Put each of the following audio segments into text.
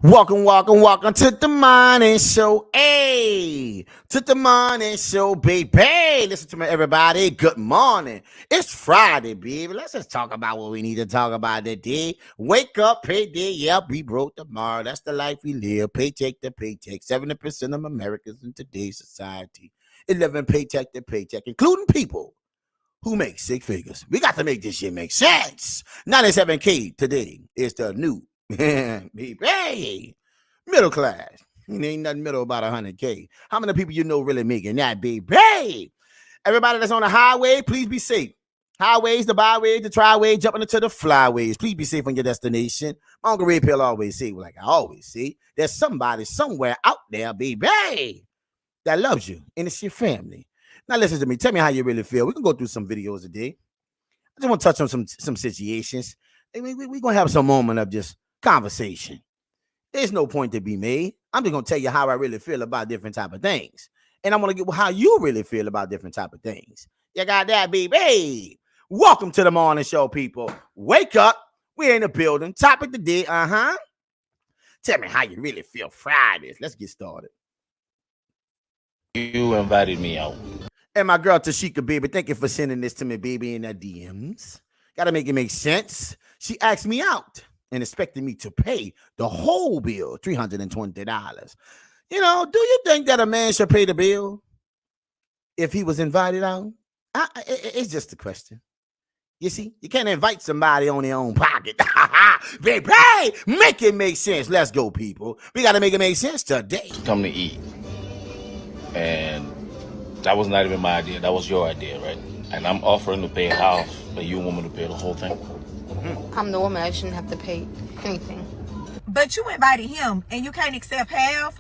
Welcome to the morning show. Hey, to the morning show, baby. Listen to me, everybody. Good morning. It's Friday, baby. Let's just talk about what we need to talk about today. Wake up, payday. Yeah, be broke tomorrow. That's the life we live. Paycheck to paycheck. 70% of Americans in today's society. 11 paycheck to paycheck, including people who make six figures. We got to make this shit make sense. 97K today is the new baby. Middle class. Ain't nothing middle about 100K. How many people you know really making that, baby? Everybody that's on the highway, please be safe. Highways, the byways, the triways, jumping into the flyways. Please be safe on your destination. My Uncle Red Pill always say, like I always say, there's somebody somewhere out there, baby, that loves you, and it's your family. Now listen to me. Tell me how you really feel. We can go through some videos today. I just want to touch on some situations. We're going to have some moment of just conversation. There's no point to be made. I'm just going to tell you how I really feel about different type of things. And I'm going to get how you really feel about different type of things. You got that, baby. Welcome to the morning show, people. Wake up. We're in the building. Topic today. Tell me how you really feel Fridays. Let's get started. You invited me out. And my girl Tashika, baby, thank you for sending this to me, baby, in the DMs. Got to make it make sense. She asked me out and expected me to pay the whole bill, $320. You know, do you think that a man should pay the bill if he was invited out? It's just a question. You see, you can't invite somebody on their own pocket. Baby, make it make sense. Let's go, people. We got to make it make sense today. Come to eat. And that was not even my idea. That was your idea, right? And I'm offering to pay half, but you want me to pay the whole thing? I'm the woman. I shouldn't have to pay anything. But you invited him, and you can't accept half?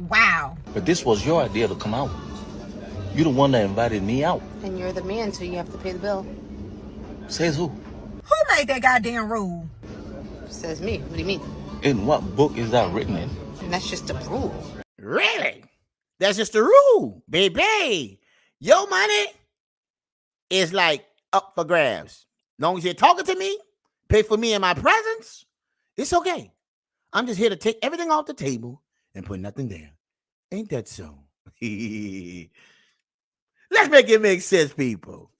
Wow. But this was your idea to come out. You're the one that invited me out. And you're the man, so you have to pay the bill. Says who? Who made that goddamn rule? Says me. What do you mean? In what book is that written in? And that's just a rule. Really? That's just the rule, baby. Your money is like up for grabs. As long as you're talking to me, pay for me in my presence, it's okay. I'm just here to take everything off the table and put nothing there. Ain't that so? Let's make it make sense, people.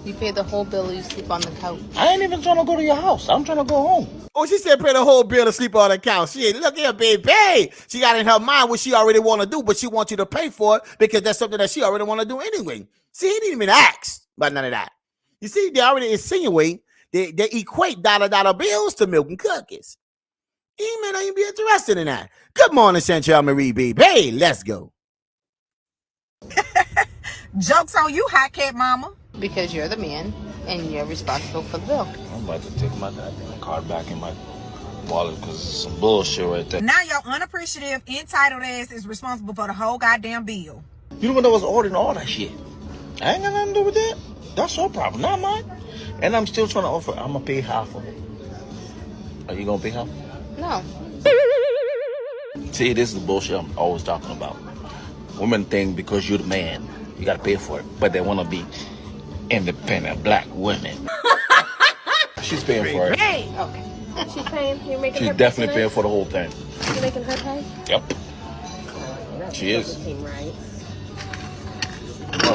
You pay the whole bill, you sleep on the couch. I ain't even trying to go to your house. I'm trying to go home. Oh, she said pay the whole bill to sleep on the couch. She look here, baby. She got in her mind what she already want to do, but she wants you to pay for it because that's something that she already want to do anyway. See, he didn't even ask about none of that. You see, they already insinuate, they equate dollar bills to milk and cookies. You may not even be interested in that. Good morning, Central Marie, baby. Hey, let's go. Joke's on you, hot cat mama. Because you're the man, and you're responsible for the bill. I'm about to take my goddamn card back in my wallet because it's some bullshit right there. Now your unappreciative, entitled ass is responsible for the whole goddamn bill. You the one that was ordering all that shit. I ain't got nothing to do with that. That's your problem, not mine. And I'm still trying to offer. I'm gonna pay half of it. Are you gonna pay half? No. See, this is the bullshit I'm always talking about. Women think because you're the man, you gotta pay for it, but they wanna be independent black women. She's paying for it. Hey. Okay. She's paying. You're making She's her definitely pay paying for the whole thing. You're making her pay? Yep. That She is. doesn't seem right.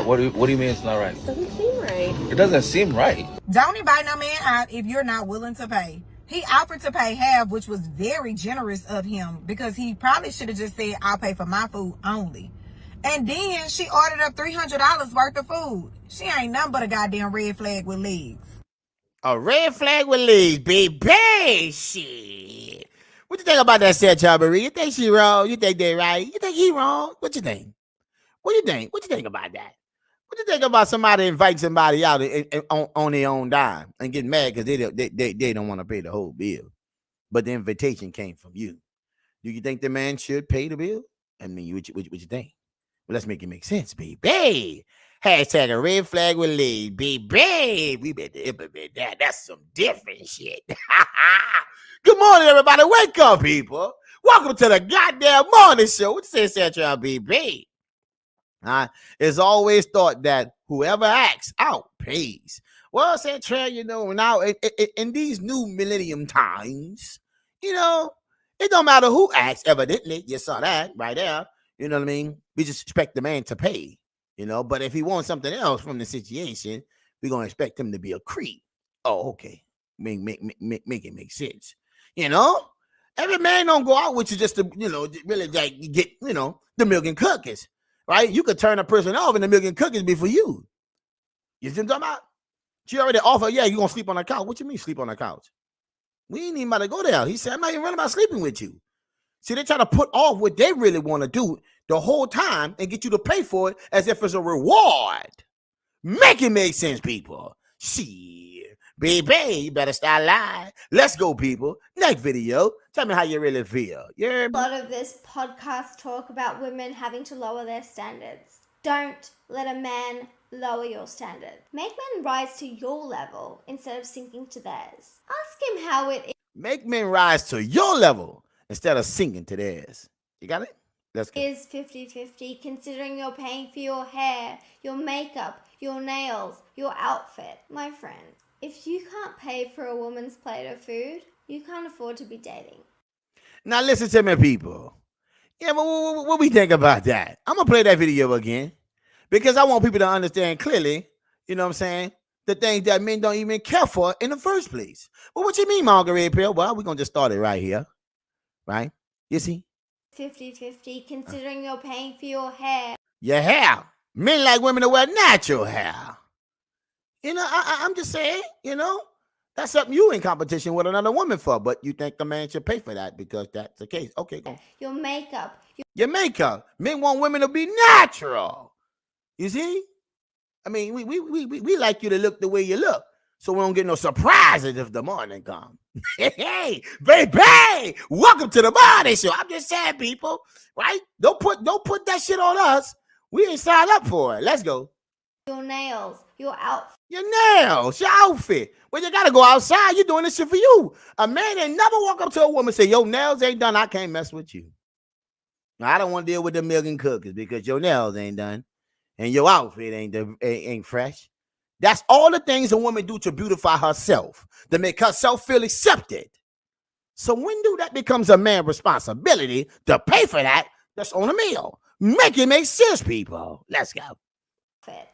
What do you mean it's not right? Doesn't seem right. It doesn't seem right. Don't invite no man out if you're not willing to pay. He offered to pay half, which was very generous of him because he probably should have just said, I'll pay for my food only. And then she ordered up $300 worth of food. She ain't nothing but a goddamn red flag with legs. A red flag with legs, baby. Shit. What you think about that, Central Marie? You think she wrong? You think they right? You think he wrong? What you think? What you think? What you think about that? What you think about somebody invite somebody out on their own dime and get mad because they don't want to pay the whole bill, but the invitation came from you? Do you think the man should pay the bill? I mean, what you think? Well, let's make it make sense, baby. Hashtag a red flag with legs, baby. We better implement that. That's some different shit. Good morning, everybody. Wake up, people. Welcome to the goddamn morning show. What you say, Central, baby? It's always thought that whoever acts out pays. Well, Central, you know, now in these new millennium times, You know, it don't matter who asks, evidently. You saw that right there. You know what I mean? We just expect the man to pay, you know, but if he wants something else from the situation, we're going to expect him to be a creep. Oh, okay. Make it make sense. You know, every man don't go out with you just to, you know, really like get, you know, the milk and cookies, right? You could turn a person off and the milk and cookies be for you. You see what I'm talking about? She already offered, yeah, you're going to sleep on the couch. What you mean sleep on the couch? We ain't even about to go there. He said, I'm not even running about sleeping with you. See, they try to put off what they really want to do the whole time and get you to pay for it as if it's a reward. Make it make sense, people. Shit. Baby, you better start lying. Let's go, people. Next video. Tell me how you really feel. Yeah. A lot of this podcast talk about women having to lower their standards. Don't let a man lower your standard. Make men rise to your level instead of sinking to theirs. Ask him how it Make men rise to your level instead of sinking to theirs. You got it? Let's go. is 50-50 considering you're paying for your hair, your makeup, your nails, your outfit. My friend, if you can't pay for a woman's plate of food, you can't afford to be dating. Now listen to me, people. Yeah, but what we think about that? I'm going to play that video again because I want people to understand clearly, you know what I'm saying, the things that men don't even care for in the first place. Well, what you mean, Margaret Pill? Well, we're going to just start it right here, right? You see? 50-50 considering you're paying for your hair. Your hair. Men like women to wear natural hair. You know, I'm just saying, you know, that's something you in competition with another woman for, but you think the man should pay for that because that's the case. Okay, go. Your makeup. Your makeup. Men want women to be natural. You see? I mean, we like you to look the way you look, so we don't get no surprises if the morning comes. Hey, baby, welcome to the morning show. I'm just saying, people, right? Don't put that shit on us. We ain't signed up for it. Let's go. Your nails. Your outfit. Your nails, your outfit. Well, you gotta go outside. You're doing this shit for you. A man ain't never walk up to a woman and say, your nails ain't done. I can't mess with you. Now, I don't want to deal with the milk and cookies because your nails ain't done and your outfit ain't fresh. That's all the things a woman do to beautify herself, to make herself feel accepted. So when do that becomes a man's responsibility to pay for that? That's on a meal. Make it make sense, people. Let's go.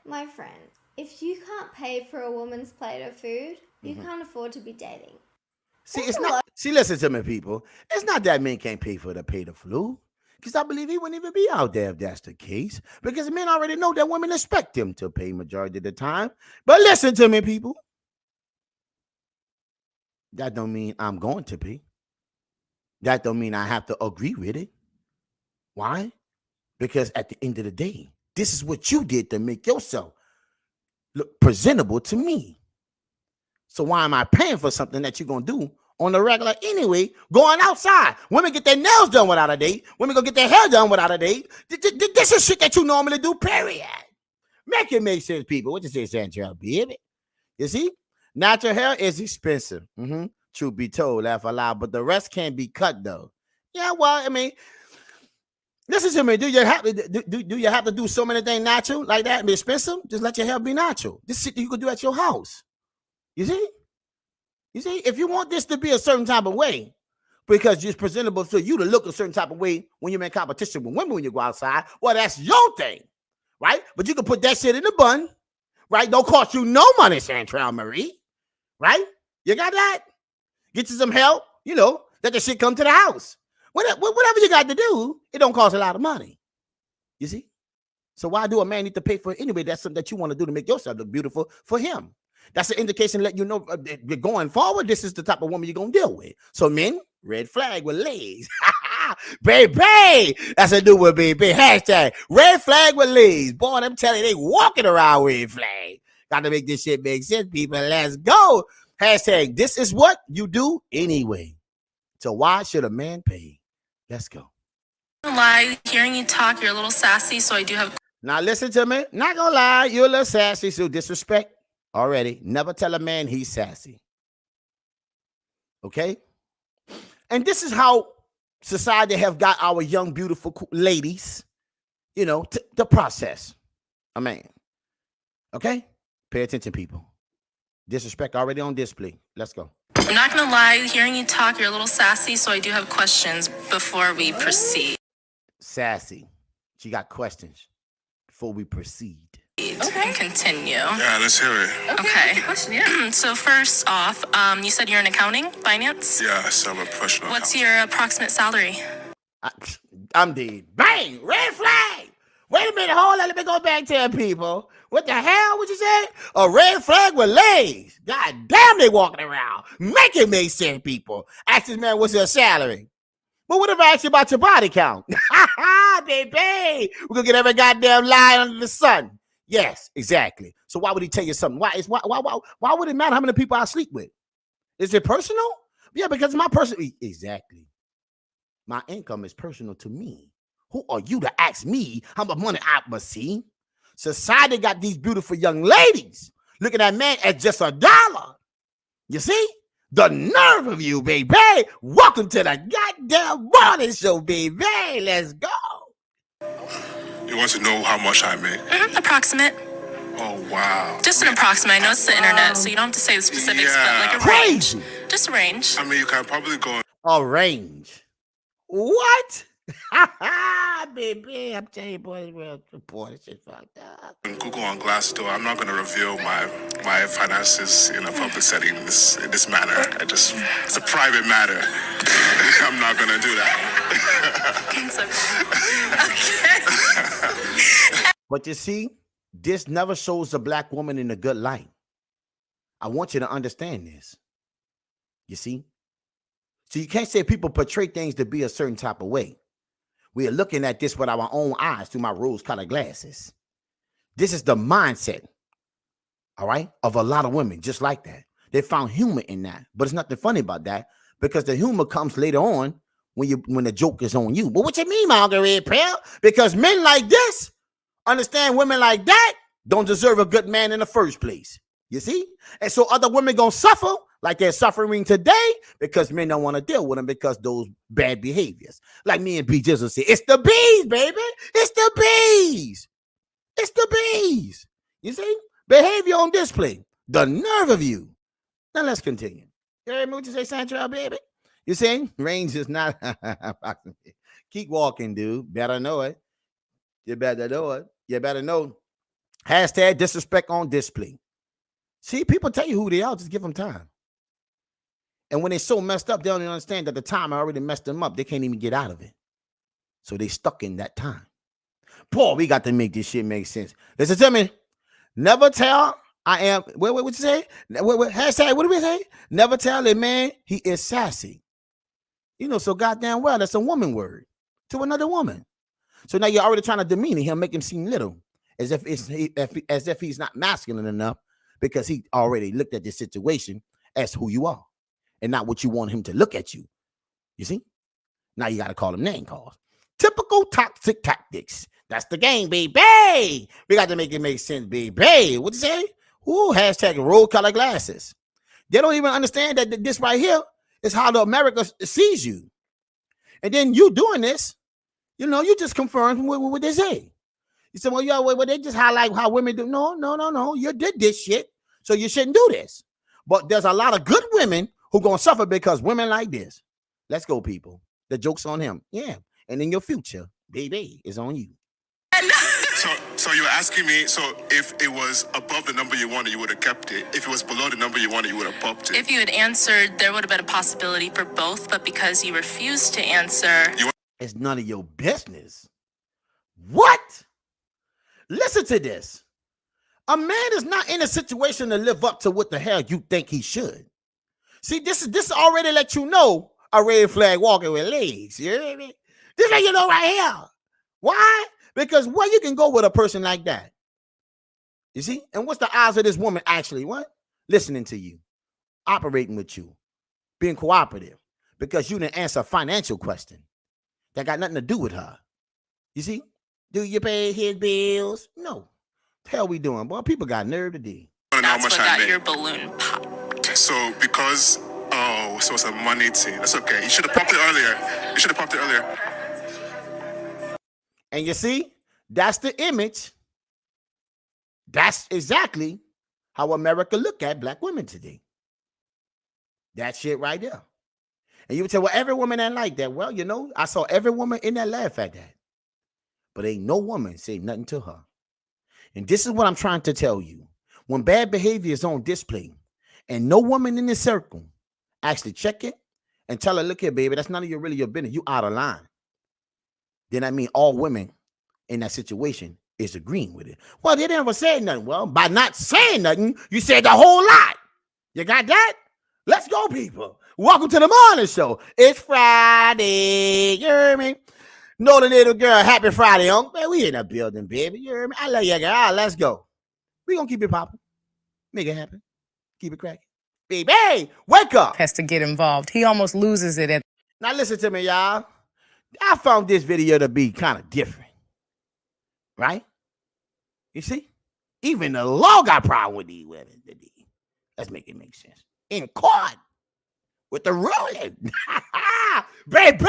My friend, if you can't pay for a woman's plate of food, you can't afford to be dating. See, it's not. See, listen to me, people. It's not that men can't pay for the flu. Because I believe he wouldn't even be out there if that's the case. Because men already know that women expect him to pay majority of the time. But listen to me, people. That don't mean I'm going to pay. That don't mean I have to agree with it. Why? Because at the end of the day, this is what you did to make yourself look presentable to me. So why am I paying for something that you're going to do on the regular anyway, going outside? Women get their nails done without a date. Women go get their hair done without a date. This is shit that you normally do, period. Make it make sense, people. What you say, Santrell, baby? You see? Natural hair is expensive. Truth be told, laugh aloud. But the rest can't be cut, though. Yeah, well, I mean, listen to me. Do you have to do so many things natural like that and be expensive? Just let your hair be natural. This shit you could do at your house. You see? You see, if you want this to be a certain type of way, because it's presentable for you to look a certain type of way when you're in competition with women when you go outside, well, that's your thing, right? But you can put that shit in the bun, right? Don't cost you no money, Santrell Marie, right? You got that? Get you some help, you know, let the shit come to the house. Whatever you got to do, it don't cost a lot of money. You see? So why do a man need to pay for it anyway? That's something that you want to do to make yourself look beautiful for him. That's an indication to let you know going forward, this is the type of woman you're going to deal with. So men, red flag with legs. Baby, that's a new one, baby. Hashtag red flag with legs. Boy, I'm telling you, they walking around with red flag. Got to make this shit make sense, people. Let's go. Hashtag this is what you do anyway. So why should a man pay? Let's go. Lie, hearing you talk, you're a little sassy, so I do have. Now listen to me. Not gonna lie, you're a little sassy, so disrespect already. Never tell a man he's sassy. Okay? And this is how society have got our young, beautiful ladies, you know, to process a man. Okay? Pay attention, people. Disrespect already on display. Let's go. I'm not gonna lie, hearing you talk, you're a little sassy, so I do have questions before we proceed. Sassy. She got questions before we proceed. And continue. Yeah, let's hear it. Okay. Question, yeah. So first off, you said you're in accounting, finance? Yes, I'm a professional. What's your approximate salary? I'm dead. Bang! Red flag! Wait a minute, hold on. Let me go back to the people. What the hell? What you say? A red flag with legs. God damn, they walking around. Make it make sense, people. Ask this man, what's your salary? But what if I ask you about your body count? Ha ha, baby. We're gonna get every goddamn lie under the sun. Yes, exactly. So why would he tell you something? Why would it matter how many people I sleep with? Is it personal? Yeah, because my personal. Exactly. My income is personal to me. Who are you to ask me how much money I must see? Society got these beautiful young ladies looking at man as just $1. You see? The nerve of you, baby. Welcome to the goddamn morning show, baby. Let's go. You want to know how much I make? Approximate. Oh, wow. Just an approximate. I know it's the internet, so you don't have to say the specifics, Yeah. but like a range. Just a range. I mean, you can probably go A range. What? Baby, I'm telling you, boy, this shit fucked up. on Google on Glassdoor. I'm not going to reveal my finances in a public setting in this manner. It's a private matter. I'm not going to do that. Okay. But you see, this never shows a black woman in a good light. I want you to understand this. You see? So you can't say people portray things to be a certain type of way. We are looking at this with our own eyes through my rose-colored glasses. This is the mindset, all right, of a lot of women just like that. They found humor in that, but it's nothing funny about that because the humor comes later on when the joke is on you. But what you mean, Margaret Pearl? Because men like this understand women like that don't deserve a good man in the first place. You see? And so other women gonna suffer like they're suffering today because men don't want to deal with them because those bad behaviors. Like me and B Jizzle say, it's the bees, baby. It's the bees. It's the bees. You see? Behavior on display. The nerve of you. Now let's continue. You heard me what you say, Santra, baby? You see? Range is not. Keep walking, dude. Better know it. You better know it. You better know. Hashtag disrespect on display. See, people tell you who they are. Just give them time. And when they're so messed up, they don't even understand that the time already messed them up. They can't even get out of it. So they stuck in that time. Boy, we got to make this shit make sense. Listen to me. Never tell I am. What you say? Hashtag, what do we say? Never tell a man he is sassy. You know, so goddamn well, that's a woman word to another woman. So now you're already trying to demean him, make him seem little, as if he's not masculine enough because he already looked at this situation as who you are. And not what you want him to look at you. You see? Now you got to call him name calls. Typical toxic tactics. That's the game, baby. We got to make it make sense, baby. What you say? Ooh, hashtag roll color glasses. They don't even understand that this right here is how the America sees you. And then you doing this, you know, you just confirm what they say. You say, well, yeah, well, they just highlight how women do. No. You did this shit, so you shouldn't do this. But there's a lot of good women who gonna suffer because women like this. Let's go, people. The joke's on him. Yeah. And in your future, baby, is on you. So you're asking me, so if it was above the number you wanted, you would have kept it. If it was below the number you wanted, you would have popped it. If you had answered, there would have been a possibility for both, but because you refused to answer, It's none of your business. What? Listen to this. A man is not in a situation to live up to what the hell you think he should. See, this already let you know a red flag walking with legs. You hear me? This let you know right here. Why? Because where you can go with a person like that? You see? And what's the odds of this woman actually what? Listening to you, operating with you, being cooperative, because you didn't answer a financial question that got nothing to do with her. You see? Do you pay his bills? No. The hell we doing? Boy, people got nerve today. that's what got your balloon popped. So because, so it's a money thing. That's okay. You should have popped it earlier. And you see, that's the image. That's exactly how America look at black women today. That shit right there. And you would say, well, every woman ain't like that. Well, you know, I saw every woman in there laugh at that. But ain't no woman say nothing to her. And this is what I'm trying to tell you. When bad behavior is on display and no woman in the circle actually check it and tell her, look here, baby, that's none of your business. You out of line. Then I mean all women in that situation is agreeing with it. Well, they never said nothing. Well, by not saying nothing, you said the whole lot. You got that? Let's go, people. Welcome to the morning show. It's Friday. You hear me? Know the little girl, happy Friday, Uncle. Man, we in the building, baby. You hear me? I love you, girl. Let's go. We gonna keep it popping. Make it happen. Keep it cracking. Baby, wake up. Has to get involved. He almost loses it at. Now listen to me, y'all. I found this video to be kind of different. Right? You see? Even the law got problem with these women. Let's make it make sense. In court. With the ruling. Baby,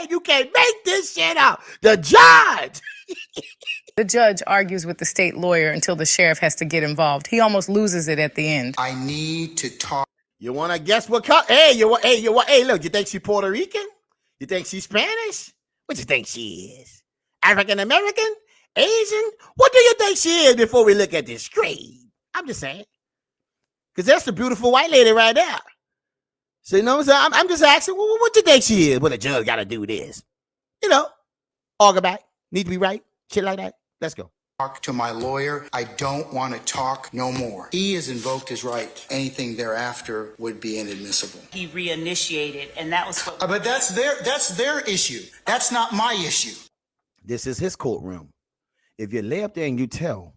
you can't make this shit up. The judge. The judge argues with the state lawyer until the sheriff has to get involved. He almost loses it at the end. I need to talk. You want to guess what color? Hey, look, you think she Puerto Rican? You think she's Spanish? What you think she is? African American? Asian? What do you think she is before we look at this screen? I'm just saying. Because that's the beautiful white lady right there. So, you know what I'm saying? I'm just asking, what do you think she is? Well, the judge got to do this. You know, argue back. Need to be right. Shit like that. Let's go. Talk to my lawyer. I don't want to talk no more. He has invoked his right. Anything thereafter would be inadmissible. He reinitiated, and that was what. But that's their issue. That's not my issue. This is his courtroom. If you lay up there and you tell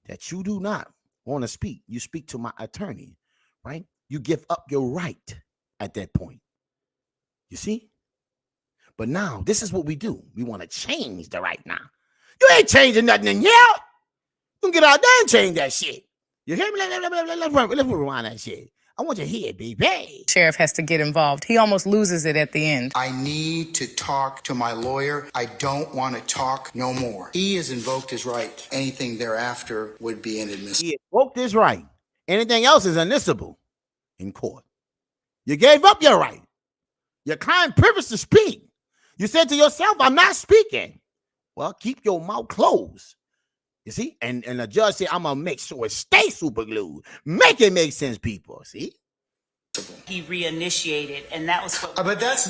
that you do not want to speak, you speak to my attorney, right? You give up your right at that point. You see? But now, this is what we do. We want to change the right now. You ain't changing nothing in here. You can get out there and change that shit. You hear me? Let's rewind that shit. I want you to hear it, baby. Sheriff has to get involved. He almost loses it at the end. I need to talk to my lawyer. I don't want to talk no more. He has invoked his right. Anything thereafter would be inadmissible. He invoked his right. Anything else is admissible in court. You gave up your right. Your client privilege to speak. You said to yourself, I'm not speaking. Well, keep your mouth closed. You see? And the judge said, I'm going to make sure it stays super glued. Make it make sense, people. See? He reinitiated, and that was what. But that's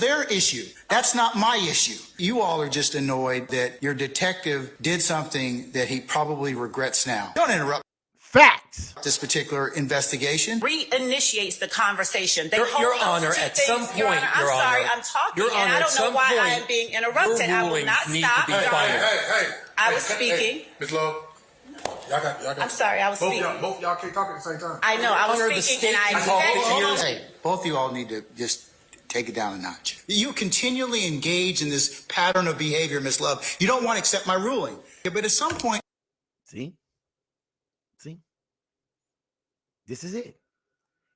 their issue. That's not my issue. You all are just annoyed that your detective did something that he probably regrets now. Don't interrupt. Facts. This particular investigation Reinitiates the conversation. Your Honor, at some point, Your Honor, I'm sorry, I'm talking, and I don't know why I am being interrupted. I will not stop. Hey, I was speaking. Ms. Lowe, y'all got. I'm sorry, I was speaking. Both y'all can't talk at the same time. I know, I was speaking, and I expect. Hey, both of you all need to just take it down a notch. You continually engage in this pattern of behavior, Ms. Love. You don't want to accept my ruling. But at some point... See? This is it.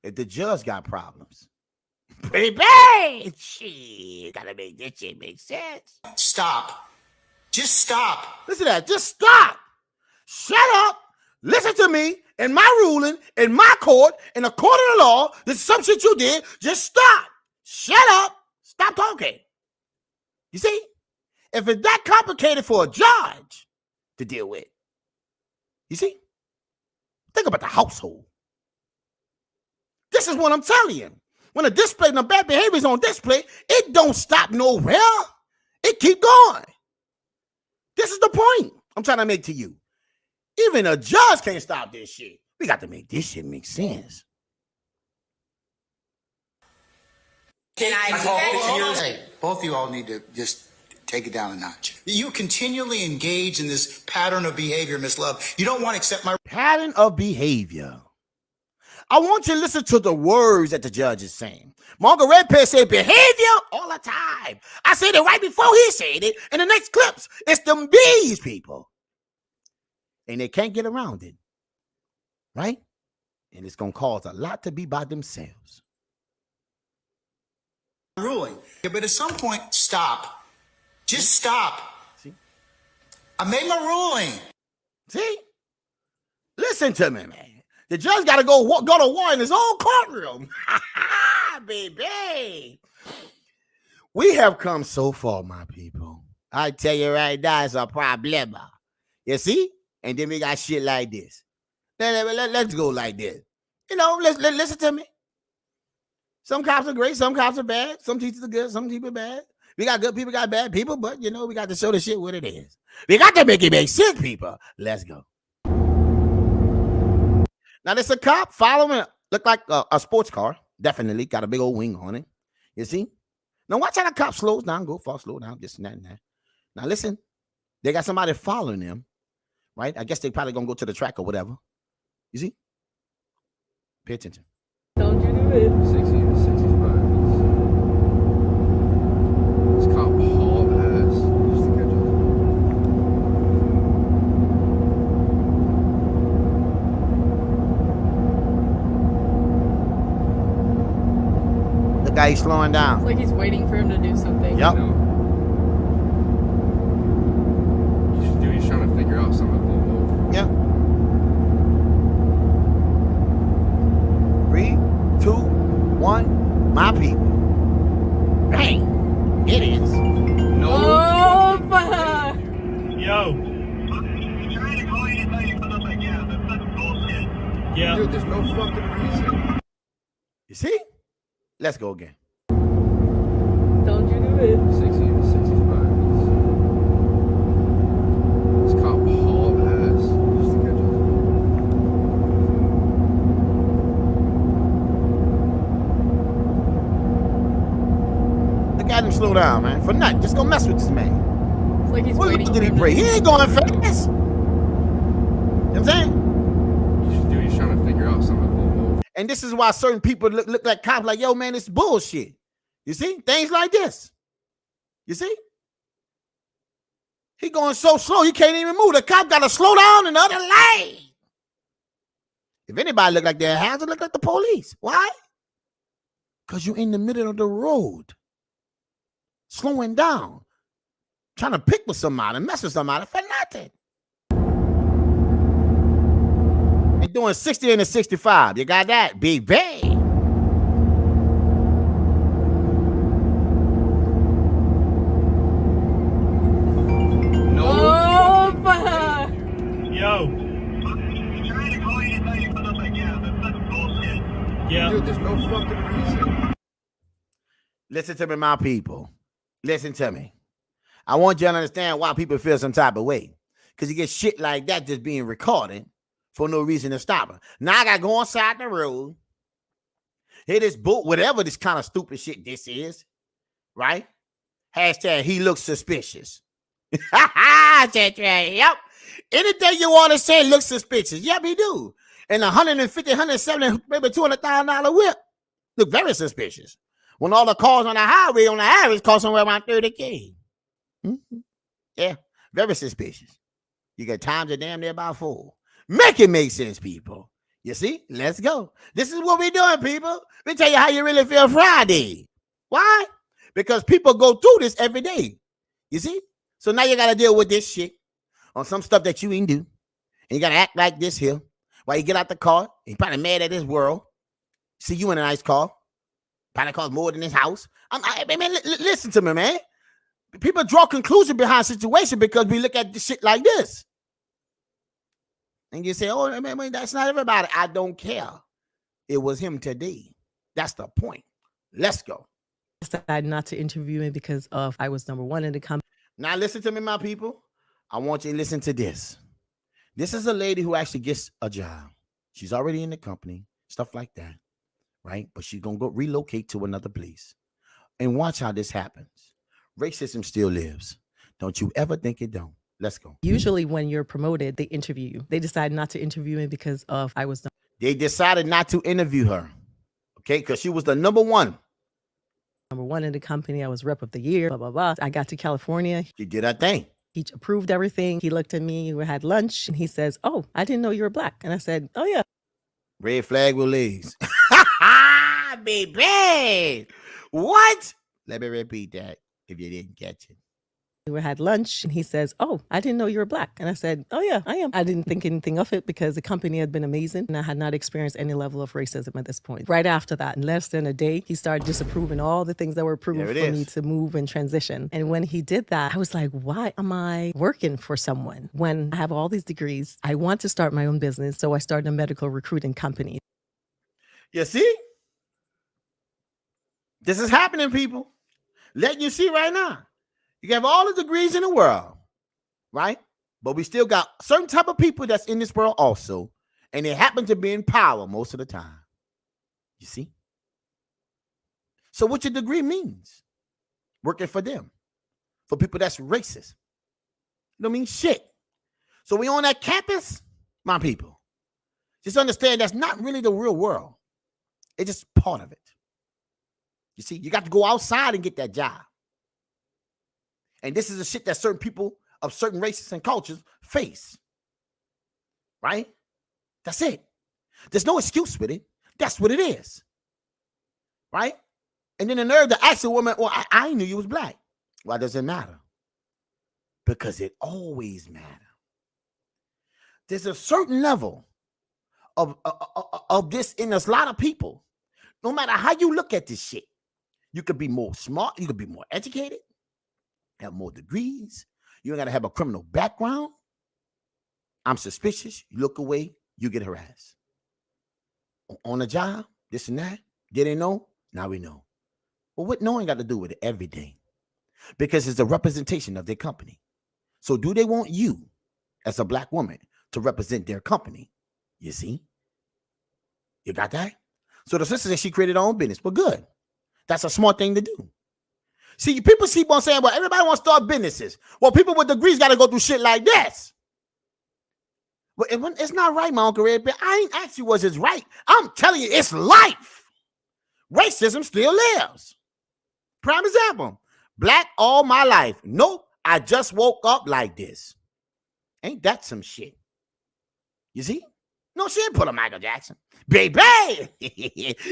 If the judge got problems, baby, shit, gotta make this shit make sense. Stop. Just stop. Listen to that. Just stop. Shut up. Listen to me. In my ruling, in my court, in the court of the law, this is some shit you did. Just stop. Shut up. Stop talking. You see? If it's that complicated for a judge to deal with, you see? Think about the household. This is what I'm telling you. When a display, the bad behavior is on display, it don't stop nowhere. It keep going. This is the point I'm trying to make to you. Even a judge can't stop this shit. We got to make this shit make sense. Can I expect? Hey, both of you all need to just take it down a notch. You continually engage in this pattern of behavior, Miss Love. You don't want to accept my pattern of behavior. I want you to listen to the words that the judge is saying. Margaret Redpath said behavior all the time. I said it right before he said it. In the next clips, it's them bees, people. And they can't get around it. Right? And it's going to cause a lot to be by themselves. Ruling. But at some point, stop. Just stop. See? I made my ruling. See? Listen to me, man. The judge got to go to war in his own courtroom. Baby. We have come so far, my people. I tell you right now, it's a problem. You see? And then we got shit like this. Let's go like this. You know, listen to me. Some cops are great, some cops are bad, some teachers are good, some people are bad. We got good people, got bad people, but you know, we got to show the shit what it is. We got to make it make sense, people. Let's go. Now, there's a cop following, look like a sports car. Definitely got a big old wing on it. You see? Now, watch how the cop slows down, go far, slow down, this and that and that. Now, listen, they got somebody following them, right? I guess they probably going to go to the track or whatever. You see? Pay attention. Don't you do it. 60 to 65. This cop hauled ass just to catch us. The guy is slowing down. It's like he's waiting for him to do something. Yep. You know? He's trying to figure out something to pull him over. Yep. 3, 2, 1, my people. Bang! It is. No. Oh, fuck. Yo. Yeah. Dude, there's no fucking reason. You see? Let's go again. Don't you do it. 60 to 65. This cop hauled ass just to catch us. Look at him slow down, man. For nothing. Just go mess with this man. It's like he's What waiting did he for him break? to He do ain't going fast. You know what I'm saying? He's trying to figure out something to pull him over. And this is why certain people look like cops like, yo, man, it's bullshit. You see? Things like this. You see? He going so slow, he can't even move. The cop got to slow down in the other lane. If anybody look like they're a hazard, look like the police. Why? Because you're in the middle of the road. Slowing down. Trying to pick with somebody, mess with somebody for nothing. And doing 60 and a 65. You got that? Big bang. Oh, fuck. Yo. Yeah. Dude, there's no fucking reason. Listen to me, my people. Listen to me. I want you to understand why people feel some type of way. Because you get shit like that just being recorded for no reason to stop her. Now I got to go inside the road. Hit this boot, whatever this kind of stupid shit this is. Right? Hashtag he looks suspicious. Yep. Anything you want to say looks suspicious. Yep, he do. And $150, $170, maybe $200,000 whip look very suspicious. When all the cars on the highway on the average cost somewhere around $30K. Mm-hmm. Yeah, very suspicious. You got times are damn near about 4. Make it make sense, people. You see? Let's go. This is what we're doing, people. Let me tell you how you really feel Friday. Why? Because people go through this every day. You see? So now you got to deal with this shit on some stuff that you ain't do. And you got to act like this here. While you get out the car, you're probably mad at this world. See you in a nice car. Probably cost more than this house. Listen to me, man. People draw conclusions behind situation because we look at this shit like this. And you say, oh, man, that's not everybody. I don't care. It was him today. That's the point. Let's go. Decided not to interview him because of I was number one in the company. Now listen to me, my people. I want you to listen to this. This is a lady who actually gets a job. She's already in the company, stuff like that, right? But she's going to go relocate to another place. And watch how this happens. Racism still lives. Don't you ever think it don't. Let's go. Usually when you're promoted, they interview you. They decided not to interview him because of I was. They decided not to interview her, okay? Because she was the number one in the company. I was rep of the year, blah, blah, blah. I got to California. She did her thing. He approved everything. He looked at me. We had lunch and he says, oh, I didn't know you were black. And I said, oh, yeah. Red flag with legs. Baby. What? Let me repeat that if you didn't catch it. We had lunch and he says, oh, I didn't know you were black. And I said, oh yeah, I am. I didn't think anything of it because the company had been amazing and I had not experienced any level of racism at this point. Right after that, in less than a day, he started disapproving all the things that were approved for me to move and transition. And when he did that, I was like, why am I working for someone when I have all these degrees? I want to start my own business. So I started a medical recruiting company. You see? This is happening, people. Let you see right now. You have all the degrees in the world, right? But we still got certain type of people that's in this world also, and they happen to be in power most of the time. You see? So what your degree means? Working for them. For people that's racist. It don't mean shit. So we on that campus, my people. Just understand that's not really the real world. It's just part of it. You see, you got to go outside and get that job. And this is the shit that certain people of certain races and cultures face. Right? That's it. There's no excuse with it. That's what it is. Right? And then the nerve to ask a woman, well, I knew you was black. Why does it matter? Because it always matters. There's a certain level of this in a lot of people. No matter how you look at this shit, you could be more smart, you could be more educated, have more degrees. You ain't got to have a criminal background. I'm suspicious. You look away, you get harassed. On the job, this and that. Didn't know? Now we know. Well, what knowing got to do with it every day? Because it's a representation of their company. So do they want you as a black woman to represent their company? You see? You got that? So the sister said she created her own business. But good. That's a smart thing to do. See, people keep on saying, well, everybody wants to start businesses. Well, people with degrees got to go through shit like this. Well, it's not right, my Uncle Red, but I ain't asked you was it right. I'm telling you, it's life. Racism still lives. Prime example. Black all my life. Nope, I just woke up like this. Ain't that some shit? You see? No, she ain't put a Michael Jackson. Baby,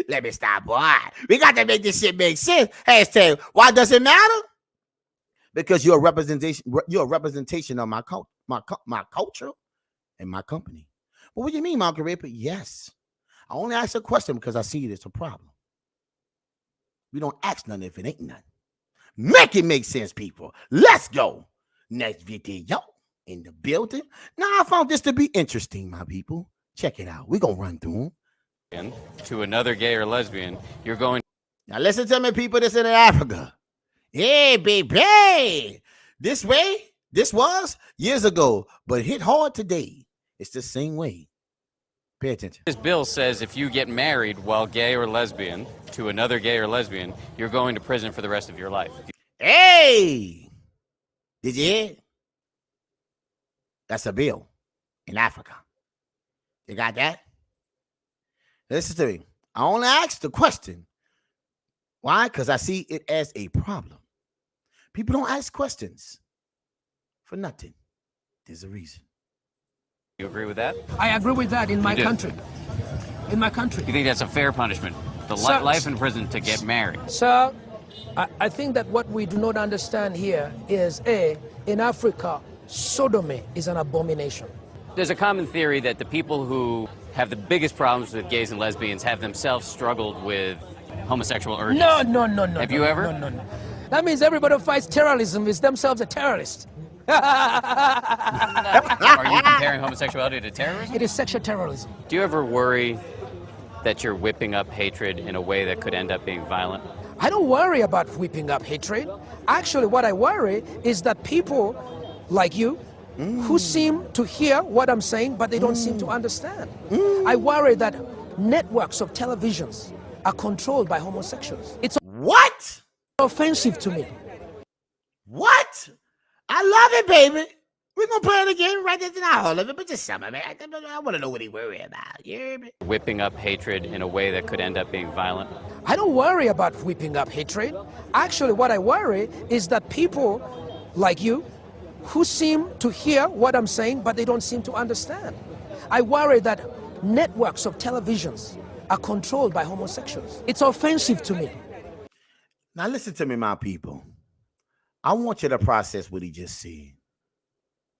let me stop, boy. We got to make this shit make sense. Hashtag, why does it matter? Because you're a representation of my culture and my company. Well, what do you mean, Malcolm Raper? Yes. I only ask a question because I see it as a problem. We don't ask nothing if it ain't nothing. Make it make sense, people. Let's go. Next video in the building. Now, I found this to be interesting, my people. Check it out. We're going to run through them. To another gay or lesbian, you're going. Now, listen to me, people that's in Africa. Hey, baby. This was years ago, but hit hard today. It's the same way. Pay attention. This bill says if you get married while gay or lesbian to another gay or lesbian, you're going to prison for the rest of your life. Hey! Did you hear it? That's a bill in Africa. You got that? Listen to me. I only asked the question. Why? Because I see it as a problem. People don't ask questions for nothing. There's a reason. You agree with that? I agree with that in my country. In my country. You think that's a fair punishment? The life in prison to get married? Sir, I think that what we do not understand here is, in Africa, sodomy is an abomination. There's a common theory that the people who have the biggest problems with gays and lesbians have themselves struggled with homosexual urges. No. Have you ever? No. That means everybody who fights terrorism is themselves a terrorist. Are you comparing homosexuality to terrorism? It is sexual terrorism. Do you ever worry that you're whipping up hatred in a way that could end up being violent? I don't worry about whipping up hatred. Actually, what I worry is that people like you who seem to hear what I'm saying, but they don't seem to understand. I worry that networks of televisions are controlled by homosexuals. It's what? Offensive to me. What? I love it, baby. We're going to play it again right there now. All of it, but just some of it. I want to know what he worry about. You hear me? Whipping up hatred in a way that could end up being violent. I don't worry about whipping up hatred. Actually, what I worry is that people like you who seem to hear what I'm saying, but they don't seem to understand. I worry that networks of televisions are controlled by homosexuals. It's offensive to me. Now listen to me, my people. I want you to process what he just said.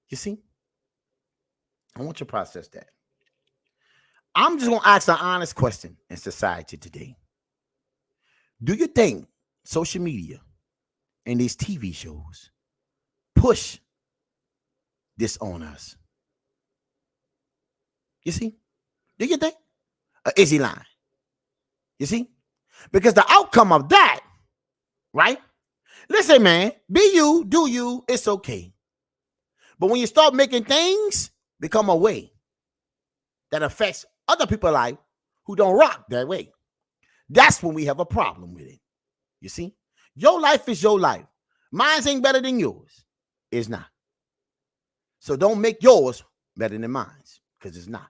You see? I want you to process that. I'm just going to ask an honest question in society today. Do you think social media and these TV shows push this on us? You see? Do you think? Or is he lying? You see? Because the outcome of that, right? Listen, man, be you, do you, it's okay. But when you start making things become a way that affects other people's life who don't rock that way, that's when we have a problem with it. You see? Your life is your life. Mine ain't better than yours. It's not. So don't make yours better than mine, because it's not.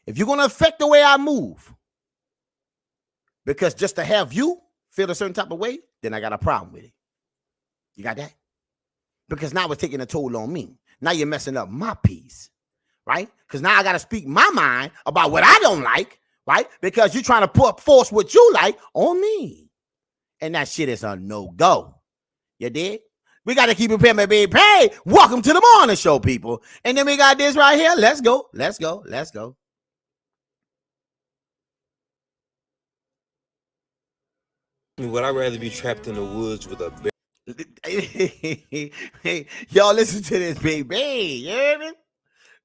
If you're going to affect the way I move, because just to have you feel a certain type of way, then I got a problem with it. You got that? Because now it's taking a toll on me. Now you're messing up my peace, right? Because now I got to speak my mind about what I don't like, right? Because you're trying to force what you like on me. And that shit is a no-go. You did? We got to keep it pimping, baby. Hey, welcome to the morning show, people. And then we got this right here. Let's go. Let's go. Let's go. Would I rather be trapped in the woods with a bear? Hey, y'all listen to this, baby. You hear me?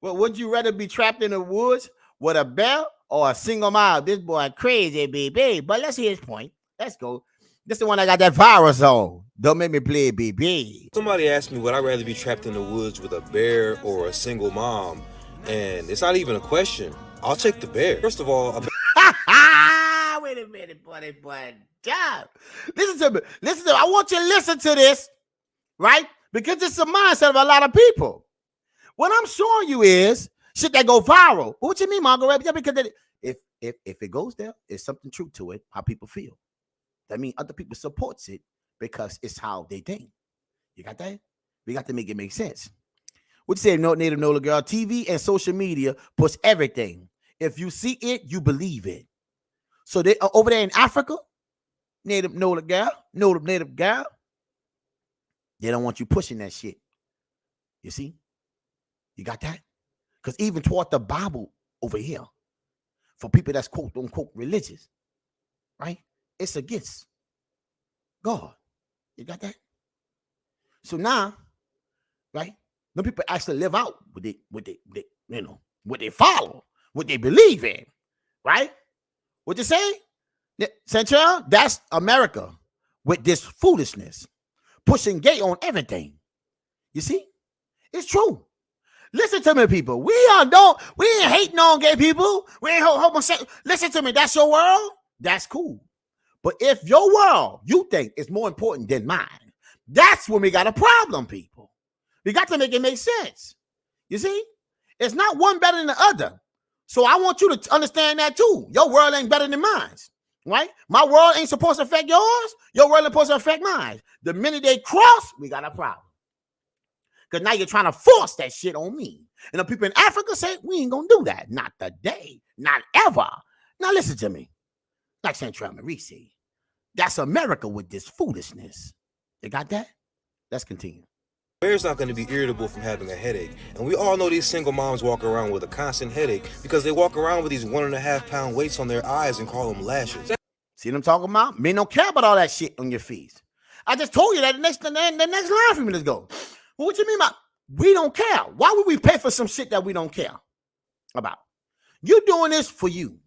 Well, would you rather be trapped in the woods with a bear or a single mile? This boy crazy, baby. But let's hear his point. Let's go. This is the one I got that virus on. Don't make me play, baby. Somebody asked me, would I rather be trapped in the woods with a bear or a single mom? And it's not even a question. I'll take the bear. First of all, wait a minute, buddy. Stop. Listen to me. Listen to me. I want you to listen to this, right? Because it's a mindset of a lot of people. What I'm showing you is shit that go viral. What you mean, Margaret? Yeah, because if it goes there, it's something true to it, how people feel. That means other people supports it because it's how they think. You got that? We got to make it make sense. What you say, no native Nola girl? TV and social media push everything. If you see it, you believe it. So they over there in Africa, native Nola girl, native girl, they don't want you pushing that shit. You see? You got that? Because even toward the Bible over here, for people that's quote unquote religious, right? It's against God. You got that? So now, right? No people actually live out what they follow, what they believe in, right? What you say? Central, that's America with this foolishness, pushing gay on everything. You see? It's true. Listen to me, people. We ain't hating on gay people. We ain't homosexual. Listen to me. That's your world. That's cool. But if your world you think is more important than mine, that's when we got a problem, people. We got to make it make sense. You see? It's not one better than the other. So I want you to understand that too. Your world ain't better than mine, right? My world ain't supposed to affect yours. Your world ain't supposed to affect mine. The minute they cross, we got a problem. Because now you're trying to force that shit on me. And the people in Africa say, we ain't going to do that. Not today. Not ever. Now listen to me. Like Central Marisi. That's America with this foolishness. You got that? Let's continue. Bear's not going to be irritable from having a headache. And we all know these single moms walk around with a constant headache because they walk around with these 1.5 pound weights on their eyes and call them lashes. See what I'm talking about? Men don't care about all that shit on your face. I just told you that the next line for me to go. Well, what you mean by we don't care? Why would we pay for some shit that we don't care about? You doing this for you.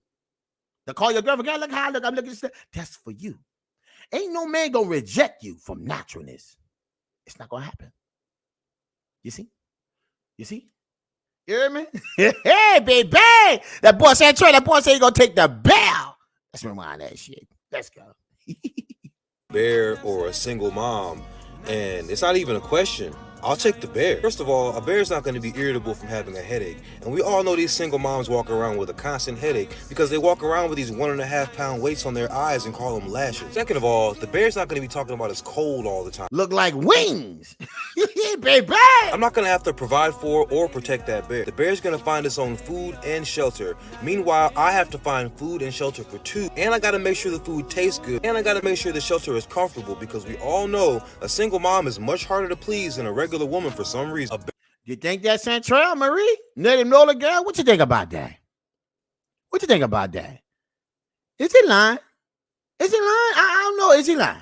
To call your girlfriend, look how I look, I'm looking at this. That's for you. Ain't no man gonna reject you from naturalness. It's not gonna happen. You see? You see? You hear me? Hey, baby! That boy said, Trey, that boy said he gonna take the bell. Let's rewind that shit. Let's go. Bear or a single mom, and it's not even a question. I'll take the bear. First of all, a bear's not going to be irritable from having a headache. And we all know these single moms walk around with a constant headache because they walk around with these 1.5 pound weights on their eyes and call them lashes. Second of all, the bear's not going to be talking about his cold all the time. Look like wings. Yeah, baby. I'm not gonna have to provide for or protect that bear. The bear's gonna find its own food and shelter. Meanwhile, I have to find food and shelter for two. And I gotta make sure the food tastes good. And I gotta make sure the shelter is comfortable, because we all know a single mom is much harder to please than a regular woman for some reason. You think that's Central, Marie? Native Nola girl? What you think about that? What you think about that? Is he lying? Is he lying? I don't know. Is he lying?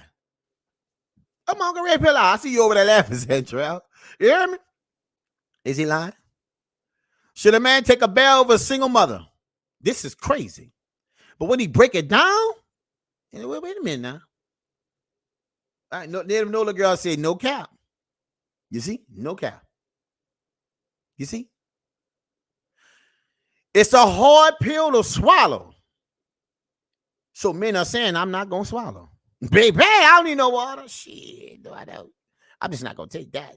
Come on, Red Pillar. I see you over there laughing, Central. You hear me? Is he lying? Should a man take a bear over a single mother? This is crazy. But when he break it down, wait a minute now. All right, Native Nola girl said no cap. You see? No cap. You see? It's a hard pill to swallow. So men are saying, I'm not going to swallow. Baby, I don't need no water. Shit, no, I don't. I'm just not going to take that.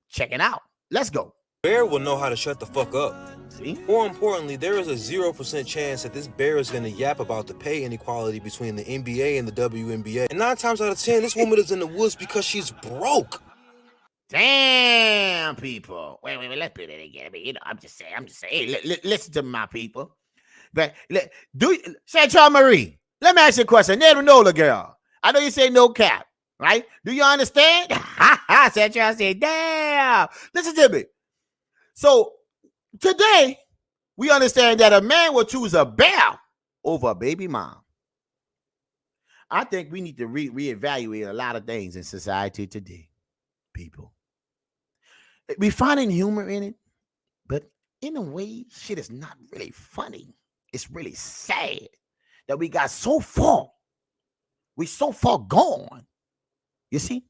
Check it out. Let's go. Bear will know how to shut the fuck up. See? More importantly, there is a 0% chance that this bear is going to yap about the pay inequality between the NBA and the WNBA. And 9 times out of 10, this woman is in the woods because she's broke. Damn, people. Wait, let's put it again. I mean, I'm just saying. Hey, listen to my people. But Chantal Marie, let me ask you a question. Native Nola girl, I know you say no cap, right? Do you understand? Chantal said, damn. Listen to me. So today, we understand that a man will choose a bear over a baby mom. I think we need to reevaluate a lot of things in society today, people. We finding humor in it, but in a way, shit is not really funny. It's really sad that we got so far. We so far gone, you see?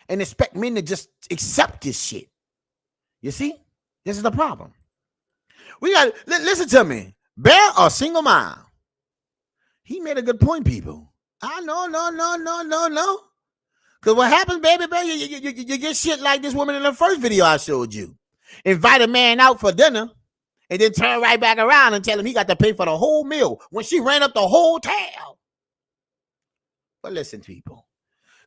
And expect men to just accept this shit. You see? This is the problem. We got, listen to me. Bear or single mom? He made a good point, people. No. Because what happens, baby, you get shit like this woman in the first video I showed you. Invite a man out for dinner and then turn right back around and tell him he got to pay for the whole meal when she ran up the hotel. But listen, people.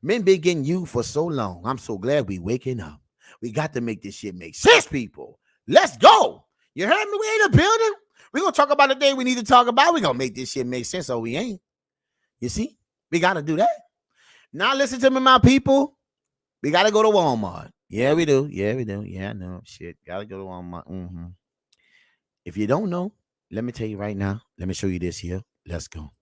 Men been getting you for so long. I'm so glad we waking up. We got to make this shit make sense, people. Let's go. You heard me? We ain't a building. We're going to talk about the thing we need to talk about. We're going to make this shit make sense, or we ain't. You see? We got to do that. Now listen to me, my people. We got to go to Walmart. Yeah, we do. Yeah, I know. Shit. Got to go to Walmart. If you don't know, let me tell you right now. Let me show you this here. Let's go.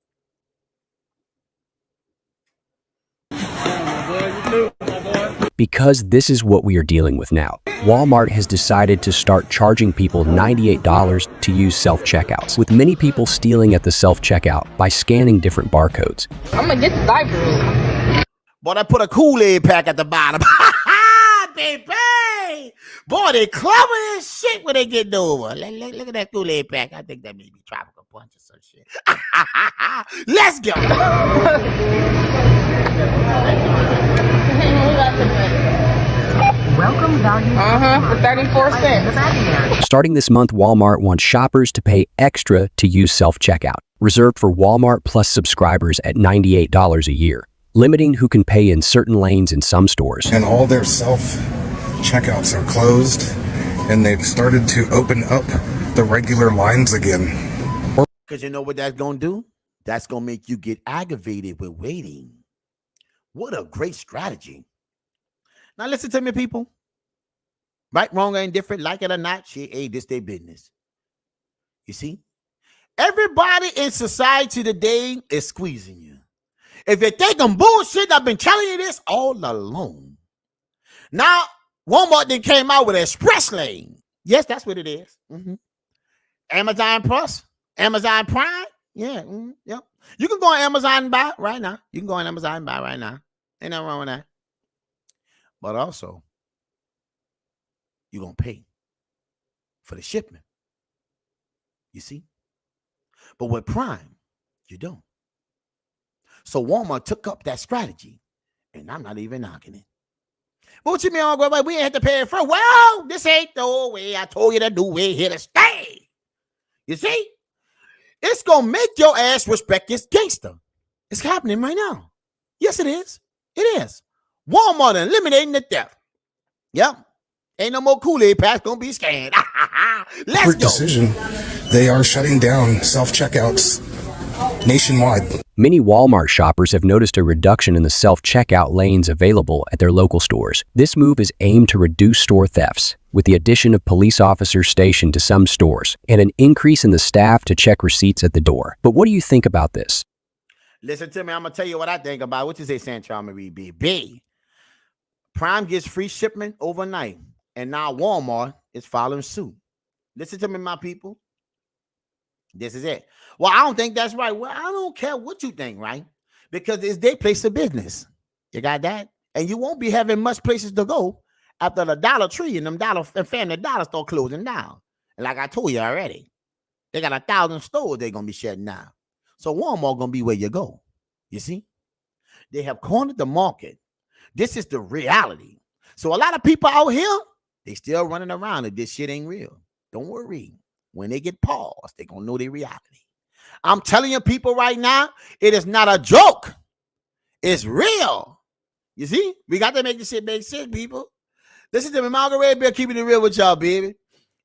Because this is what we are dealing with now. Walmart has decided to start charging people $98 to use self-checkouts, with many people stealing at the self-checkout by scanning different barcodes. I'm gonna get the diaper. Boy, I put a Kool-Aid pack at the bottom. Baby! Boy, they clever as shit when they get over. Look at that Kool-Aid pack. I think that may be Tropical Punch or some shit. Let's go. Welcome value. For 34 cents. Starting this month, Walmart wants shoppers to pay extra to use self-checkout, reserved for Walmart Plus subscribers at $98 a year, limiting who can pay in certain lanes in some stores. And all their self-checkouts are closed, and they've started to open up the regular lines again. Because you know what that's going to do? That's going to make you get aggravated with waiting. What a great strategy. Now listen to me, people. Right, wrong, or indifferent, like it or not, shit, hey, this their business. You see? Everybody in society today is squeezing you. If you think I'm bullshit, I've been telling you this all along. Now, Walmart then came out with an express lane. Yes, that's what it is. Amazon Plus, Amazon Prime. Yeah, yep. You can go on Amazon and buy right now. You can go on Amazon and buy right now. Ain't nothing wrong with that. But also, you're going to pay for the shipment. You see? But with Prime, you don't. So Walmart took up that strategy, and I'm not even knocking it. But what you mean, Uncle? We ain't have to pay it first. Well, this ain't the way. I told you the new way here to stay. You see? It's going to make your ass respect this gangster. It's happening right now. Yes, it is. It is. Walmart eliminating the theft. Yep. Ain't no more Kool-Aid packs gonna be scanned. Let's Quick go. decision. They are shutting down self-checkouts nationwide. Many Walmart shoppers have noticed a reduction in the self-checkout lanes available at their local stores. This move is aimed to reduce store thefts, with the addition of police officers stationed to some stores and an increase in the staff to check receipts at the door. But what do you think about this? Listen to me. I'm gonna tell you what I think about. What you say, Santra Marie B? Prime gets free shipment overnight, and now Walmart is following suit. Listen to me, my people. This is it. Well, I don't think that's right. Well, I don't care what you think, right? Because it's their place of business. You got that? And you won't be having much places to go after the Dollar Tree and them Family Dollar store closing down. And like I told you already, they got 1,000 stores they're going to be shutting down. So Walmart going to be where you go. You see? They have cornered the market. This is the reality. So a lot of people out here, they still running around if this shit ain't real. Don't worry. When they get paused, they're going to know their reality. I'm telling you people right now, it is not a joke. It's real. You see? We got to make this shit make sense, people. Listen to me, Margaret Bill, keeping it real with y'all, baby.